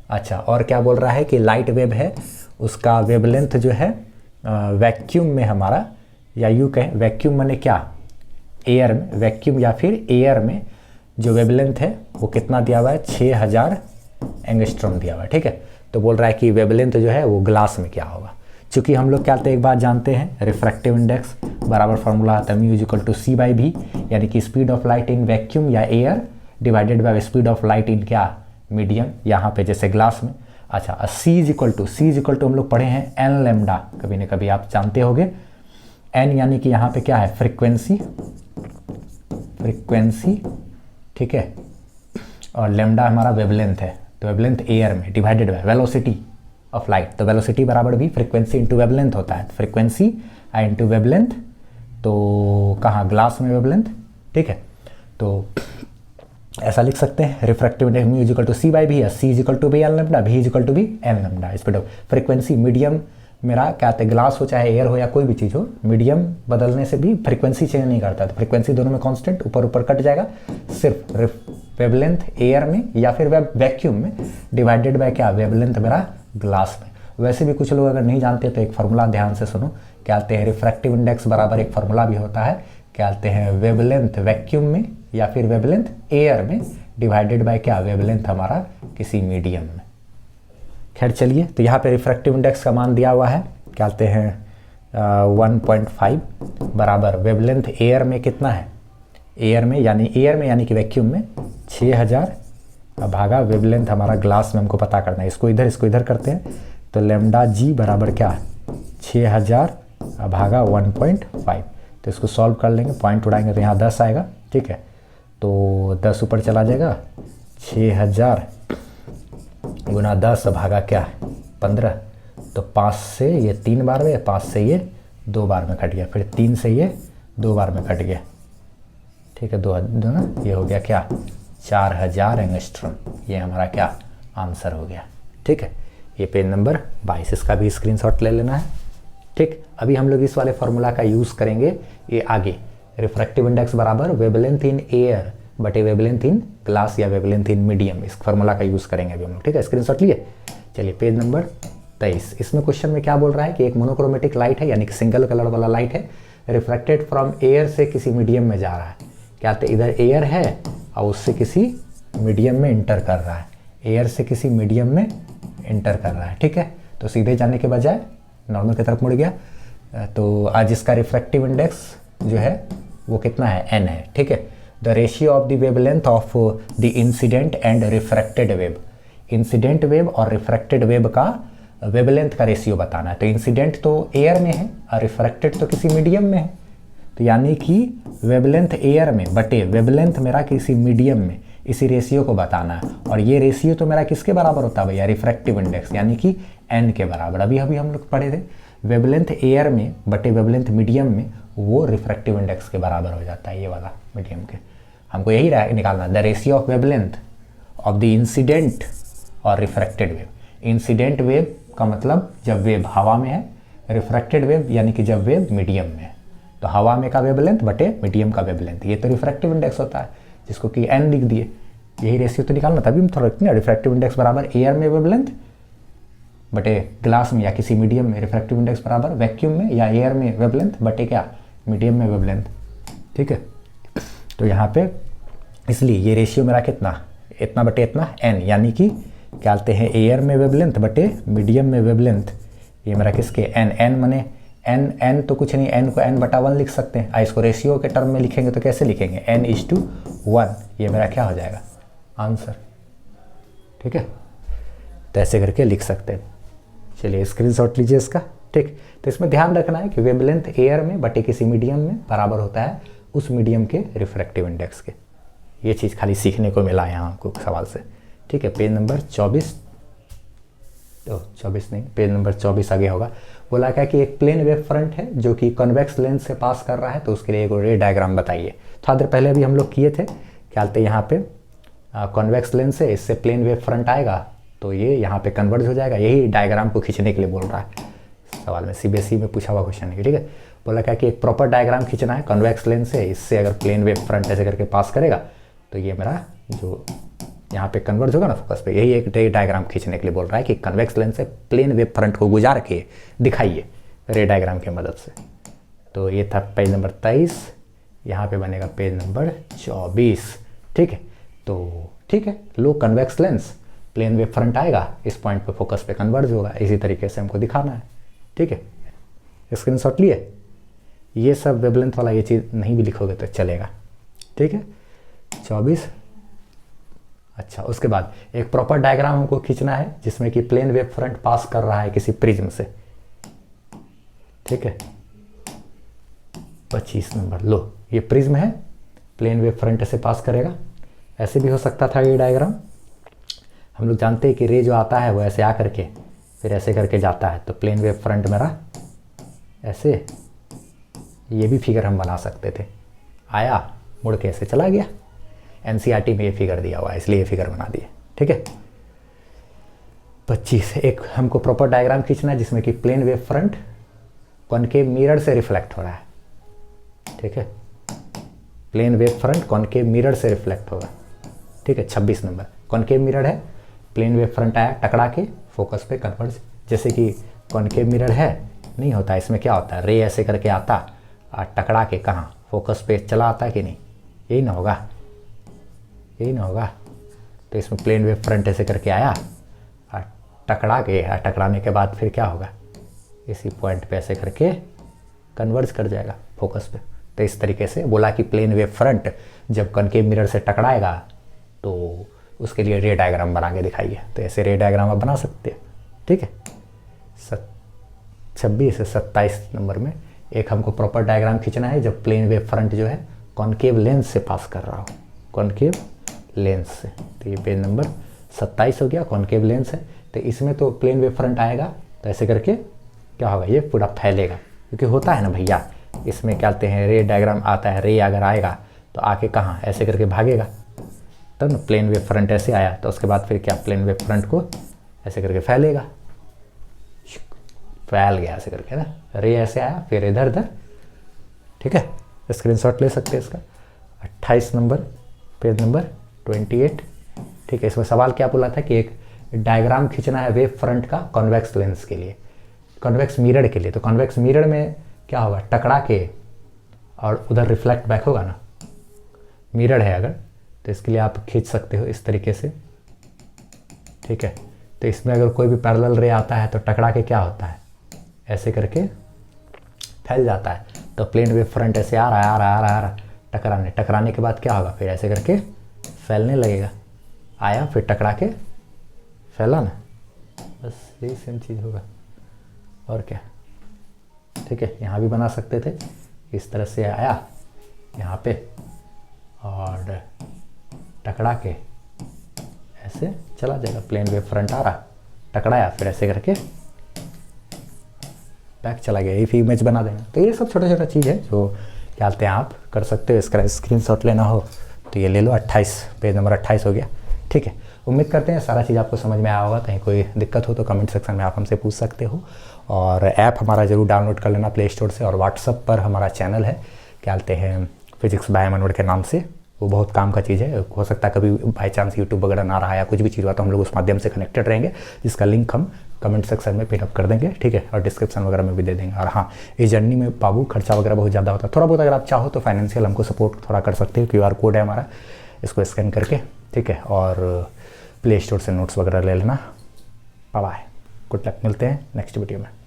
Speaker 1: अच्छा, और क्या बोल रहा है कि लाइट वेव है उसका वेवलेंथ जो है वैक्यूम में हमारा, या यूँ कहें वैक्यूम माने क्या, एयर में, वैक्यूम या फिर एयर में जो वेवलेंथ है वो कितना दिया हुआ है, 6000 एंगस्ट्रॉम दिया हुआ है, ठीक है। तो बोल रहा है कि वेवलेंथ जो है वो ग्लास में क्या होगा। चूँकि हम लोग क्या कहते हैं, एक बात जानते हैं, रिफ्रैक्टिव इंडेक्स बराबर फार्मूला आता है mu is equal to c by v, यानी कि speed of light in vacuum या air divided by speed of light in क्या, मीडियम, यहाँ पे जैसे ग्लास में। अच्छा, सी इज इक्वल टू हम लोग पढ़े हैं एन लेमडा, कभी ना कभी आप जानते होंगे। एन यानी कि यहाँ पे क्या है, फ्रिक्वेंसी, ठीक है, और लेमडा हमारा वेवलेंथ है, तो वेवलेंथ एयर में divided by velocity of light, तो वेलोसिटी बराबर भी फ्रीक्वेंसी इंटू वेवलेंथ होता है, फ्रीक्वेंसी इंटू वेवलेंथ, तो कहाँ ग्लास में वेवलेंथ, ठीक है। तो ऐसा लिख सकते हैं refractive index mu is equal to c by v, या c is equal to v n lambda, v is equal to v n lambda, speed of frequency medium मेरा क्या कहते हैं ग्लास हो चाहे एयर हो या कोई भी चीज़ हो, मीडियम बदलने से भी फ्रीक्वेंसी चेंज नहीं करता, तो फ्रीक्वेंसी दोनों में कांस्टेंट ऊपर ऊपर कट जाएगा, सिर्फ वेवलेंथ एयर में या फिर वैक्यूम में डिवाइडेड बाय क्या, वेवलेंथ मेरा ग्लास में। वैसे भी कुछ लोग अगर नहीं जानते तो एक फार्मूला ध्यान से सुनो, क्या कहते हैं रिफ्रैक्टिव इंडेक्स बराबर एक फार्मूला भी होता है, क्या कहते हैं वेवलेंथ वैक्यूम में या फिर वेवलेंथ एयर में डिवाइडेड बाय क्या, वेवलेंथ हमारा किसी मीडियम में। खैर चलिए, तो यहाँ पे रिफ्रैक्टिव इंडेक्स का मान दिया हुआ है, क्या कहते हैं 1.5 बराबर वेवलेंथ एयर में कितना है, एयर में यानी कि वैक्यूम में 6000 भागा वेवलेंथ हमारा ग्लास में हमको पता करना है। इसको इधर करते हैं, तो लैम्डा जी बराबर क्या, 6000 भागा 1.5। तो इसको सॉल्व कर लेंगे, पॉइंट उड़ाएंगे तो यहाँ 10 आएगा, ठीक है। तो 10 ऊपर चला जाएगा, 6000 गुना 10 भागा क्या 15, तो 5 से ये 3 बार में, 5 से ये 2 बार में कट गया, फिर 3 से ये 2 बार में कट गया, ठीक है। दो ना, ये हो गया क्या 4000 एंगस्ट्रॉम, ये हमारा क्या आंसर हो गया, ठीक है। ये पेज नंबर 22, इसका भी स्क्रीनशॉट ले लेना है, ठीक। अभी हम लोग इस वाले फार्मूला का यूज़ करेंगे ये आगे, रिफ्रैक्टिव इंडेक्स बराबर वेवलेंथ इन एयर बटे वेवलेंथ इन ग्लास या वेवलेंथ इन मीडियम, इस फार्मूला का यूज़ करेंगे अभी हम लोग, ठीक है। स्क्रीनशॉट लिए, चलिए पेज नंबर 23। इसमें क्वेश्चन में क्या बोल रहा है कि एक मोनोक्रोमेटिक लाइट है, यानी कि सिंगल कलर वाला लाइट है, रिफ्रैक्टेड फ्रॉम एयर से किसी मीडियम में जा रहा है, क्या कहते इधर एयर है और उससे किसी मीडियम में इंटर कर रहा है, एयर से किसी मीडियम में इंटर कर रहा है, ठीक है। तो सीधे जाने के बजाय नॉर्मल की तरफ मुड़ गया, तो आज इसका रिफ्रैक्टिव इंडेक्स जो है वो कितना है, n है, ठीक है। The ratio of the wavelength of the incident and refracted wave, incident wave और रिफ्रैक्टेड वेव का वेवलेंथ का रेशियो बताना है। तो इंसिडेंट तो एयर में है और रिफ्रैक्टेड तो किसी मीडियम में है, तो यानी कि वेवलेंथ एयर में बटे वेवलेंथ मेरा किसी मीडियम में, इसी रेशियो को बताना है। और ये रेशियो तो मेरा किसके बराबर होता है भैया, रिफ्रैक्टिव इंडेक्स, यानी कि n के बराबर। अभी हम लोग पढ़े थे वेवलेंथ एयर में बटे वेवलेंथ मीडियम में, वो रिफ्रैक्टिव इंडेक्स के बराबर हो जाता है, ये वाला मीडियम के। हमको यही निकालना, the ratio of wavelength of the incident और रिफ्रैक्टेड वेव। इंसिडेंट वेव का मतलब जब वेव हवा में है, रिफ्रैक्टेड वेव यानी कि जब वेव मीडियम में है। तो हवा में का वेवलेंथ बटे मीडियम का वेवलेंथ, ये तो रिफ्रैक्टिव इंडेक्स होता है, जिसको कि n लिख दिए। यही रेशियो तो निकालना, तभी हम थोड़ा रखते हैं रिफ्रैक्टिव इंडेक्स बराबर एयर में वेवलेंथ बटे ग्लास में या किसी मीडियम में, रिफ्रैक्टिव इंडेक्स बराबर वैक्यूम में या एयर में वेवलेंथ बटे क्या, मीडियम में वेवलेंथ, ठीक है। तो यहाँ पे इसलिए ये रेशियो मेरा कितना, इतना बटे इतना n, यानी कि क्या कहते हैं एयर में वेवलेंथ बटे मीडियम में वेवलेंथ, ये मेरा किसके n मने n तो कुछ नहीं, n को n/1 लिख सकते हैं। इसको रेशियो के टर्म में लिखेंगे तो कैसे लिखेंगे, n/1, ये मेरा क्या हो जाएगा आंसर, ठीक है। तो ऐसे करके लिख सकते हैं। चलिए स्क्रीनशॉट लीजिए इसका, ठीक। तो इसमें ध्यान रखना है कि वेवलेंथ एयर में बटे किसी मीडियम में बराबर होता है उस मीडियम के रिफ्रैक्टिव इंडेक्स के। ये चीज़ खाली सीखने को मिला यहाँ आपको सवाल से, ठीक है। पेज नंबर 24, 24 नहीं, पेज नंबर 24 आगे होगा। बोला क्या कि एक प्लेन वेव फ्रंट है जो कि कन्वेक्स लेंस से पास कर रहा है, तो उसके लिए एक रे डायग्राम बताइए। थोड़ा देर पहले भी हम लोग किए थे, क्या बोलते हैं यहाँ पे कन्वेक्स लेंस है, इससे प्लेन वेव फ्रंट आएगा तो ये यहाँ पे कन्वर्ज हो जाएगा। यही डायग्राम को खींचने के लिए बोल रहा है, सवाल में CBSE में पूछा हुआ क्वेश्चन है, ठीक है। बोला क्या कि एक प्रॉपर डायग्राम खींचना है कन्वेक्स लेंस से, इससे अगर प्लेन वेव फ्रंट ऐसे करके पास करेगा तो ये मेरा जो यहाँ पे कन्वर्ज होगा ना फोकस पे, यही एक डायग्राम खींचने के लिए बोल रहा है कि कन्वेक्स लेंस से प्लेन वेव फ्रंट को गुजार के दिखाइए रे डायग्राम की मदद से। तो ये था पेज नंबर 23, यहाँ पे बनेगा पेज नंबर 24, ठीक है। तो ठीक है, लो convex lens, plane wave front आएगा, इस पॉइंट पे फोकस पे कन्वर्ज होगा, इसी तरीके से हमको दिखाना है, ठीक है। स्क्रीनशॉट लिए, ये सब वेवलेंथ वाला ये चीज़ नहीं भी लिखोगे तो चलेगा, ठीक है। 24, अच्छा उसके बाद एक प्रॉपर डायग्राम हमको खींचना है जिसमें कि प्लेन वेव फ्रंट पास कर रहा है किसी प्रिज्म से, ठीक है। 25 नंबर, लो ये प्रिज्म है, प्लेन वेव फ्रंट ऐसे पास करेगा, ऐसे भी हो सकता था ये डायग्राम। हम लोग जानते हैं कि रे जो आता है वो ऐसे आ करके फिर ऐसे करके जाता है, तो प्लेन वेव फ्रंट मेरा ऐसे, ये भी फिगर हम बना सकते थे, आया मुड़ के ऐसे चला गया। NCERT में ये फिगर दिया हुआ है इसलिए ये फिगर बना दिए, ठीक है। 25 एक हमको प्रॉपर डायग्राम खींचना है जिसमें कि plane wave front concave mirror से रिफ्लेक्ट हो रहा है, ठीक है। Plane wave front concave mirror से रिफ्लेक्ट होगा, ठीक है। 26 नंबर कॉनकेव मिरर है, प्लेन वेव फ्रंट आया, टकरा के फोकस पे कन्वर्ज। जैसे कि कॉनकेव मिरर है, नहीं होता, इसमें क्या होता है, रे ऐसे करके आता और टकरा के कहाँ, फोकस पे चला आता है कि नहीं, यही ना होगा, यही ना होगा। तो इसमें प्लेन वेव फ्रंट ऐसे करके आया और टकरा के, और टकराने के बाद फिर क्या होगा, इसी पॉइंट पे ऐसे करके कन्वर्ज कर जाएगा फोकस पे। तो इस तरीके से बोला कि प्लेन वेव फ्रंट जब कॉनकेव मिरर से टकराएगा तो उसके लिए रे डायग्राम बना के दिखाइए। तो ऐसे रे डायग्राम आप बना सकते हैं, ठीक है। 26 से 27 नंबर में एक हमको प्रॉपर डायग्राम खींचना है जब प्लेन वेव फ्रंट जो है कॉनकेव लेंस से पास कर रहा हो, कॉनकेव लेंस से। तो ये पेज नंबर 27 हो गया, कॉनकेव लेंस है। तो इसमें तो प्लेन वेव फ्रंट आएगा तो ऐसे करके क्या होगा, ये पूरा फैलेगा, क्योंकि होता है ना भैया, इसमें क्या कहते हैं, रे डायग्राम आता है, रे अगर आएगा तो आके कहाँ ऐसे करके भागेगा, तब ना प्लेन वेव फ्रंट ऐसे आया तो उसके बाद फिर क्या, प्लेन वेव फ्रंट को ऐसे करके फैलेगा, फैल गया ऐसे करके ना, रे ऐसे आया फिर इधर उधर, ठीक है। स्क्रीनशॉट ले सकते हैं इसका। 28 नंबर पेज नंबर 28, ठीक है। इसमें सवाल क्या बोला था कि एक डायग्राम खींचना है वेव फ्रंट का कॉन्वेक्स लेंस के लिए, कॉन्वेक्स मिरर के लिए। तो कॉन्वेक्स मिरर में क्या होगा, टकरा के और उधर रिफ्लेक्ट बैक होगा ना, मिरर है अगर, तो इसके लिए आप खींच सकते हो इस तरीके से, ठीक है। तो इसमें अगर कोई भी पैरेलल रे आता है तो टकरा के क्या होता है, ऐसे करके फैल जाता है। तो प्लेन वेव फ्रंट ऐसे आ रहा है, आ रहा है, आ रहा है, आ रहा है, टकराने के बाद क्या होगा, फिर ऐसे करके फैलने लगेगा, आया फिर टकरा के फैला ना, बस यही सेम चीज़ होगा और क्या, ठीक है। यहाँ भी बना सकते थे, इस तरह से आया यहाँ पे और टकरा के ऐसे चला जाएगा, प्लेन वेव फ्रंट आ रहा, टकराया फिर ऐसे करके बैक चला गया, ये फिर इमेज बना देंगे। तो ये सब छोटा छोटा चीज़ है जो क्या कहते हैं आप कर सकते हो। इसका स्क्रीनशॉट लेना हो तो ये ले लो। 28 पेज नंबर 28 हो गया, ठीक है। उम्मीद करते हैं सारा चीज़ आपको समझ में आया होगा। कहीं कोई दिक्कत हो तो कमेंट सेक्शन में आप हमसे पूछ सकते हो, और ऐप हमारा ज़रूर डाउनलोड कर लेना प्ले स्टोर से। और व्हाट्सअप पर हमारा चैनल है, क्या कहते हैं, फिजिक्स बाय मनोड के नाम से, वो बहुत काम का चीज़ है। हो सकता है कभी बाई चांस यूट्यूब वगैरह ना रहा या कुछ भी चीज़ हुआ तो हम लोग उस माध्यम से कनेक्टेड रहेंगे, जिसका लिंक हम कमेंट सेक्शन में पिन अप कर देंगे, ठीक है, और डिस्क्रिप्शन वगैरह में भी दे देंगे। और हाँ, इस जर्नी में बाबू खर्चा वगैरह बहुत ज़्यादा होता है, थोड़ा बहुत अगर आप चाहो तो फाइनेंशियल हमको सपोर्ट थोड़ा कर सकते हो। QR कोड है हमारा, इसको स्कैन करके, ठीक है, और प्ले स्टोर से नोट्स वगैरह ले लेना। बाय, गुड लक, मिलते हैं नेक्स्ट वीडियो में।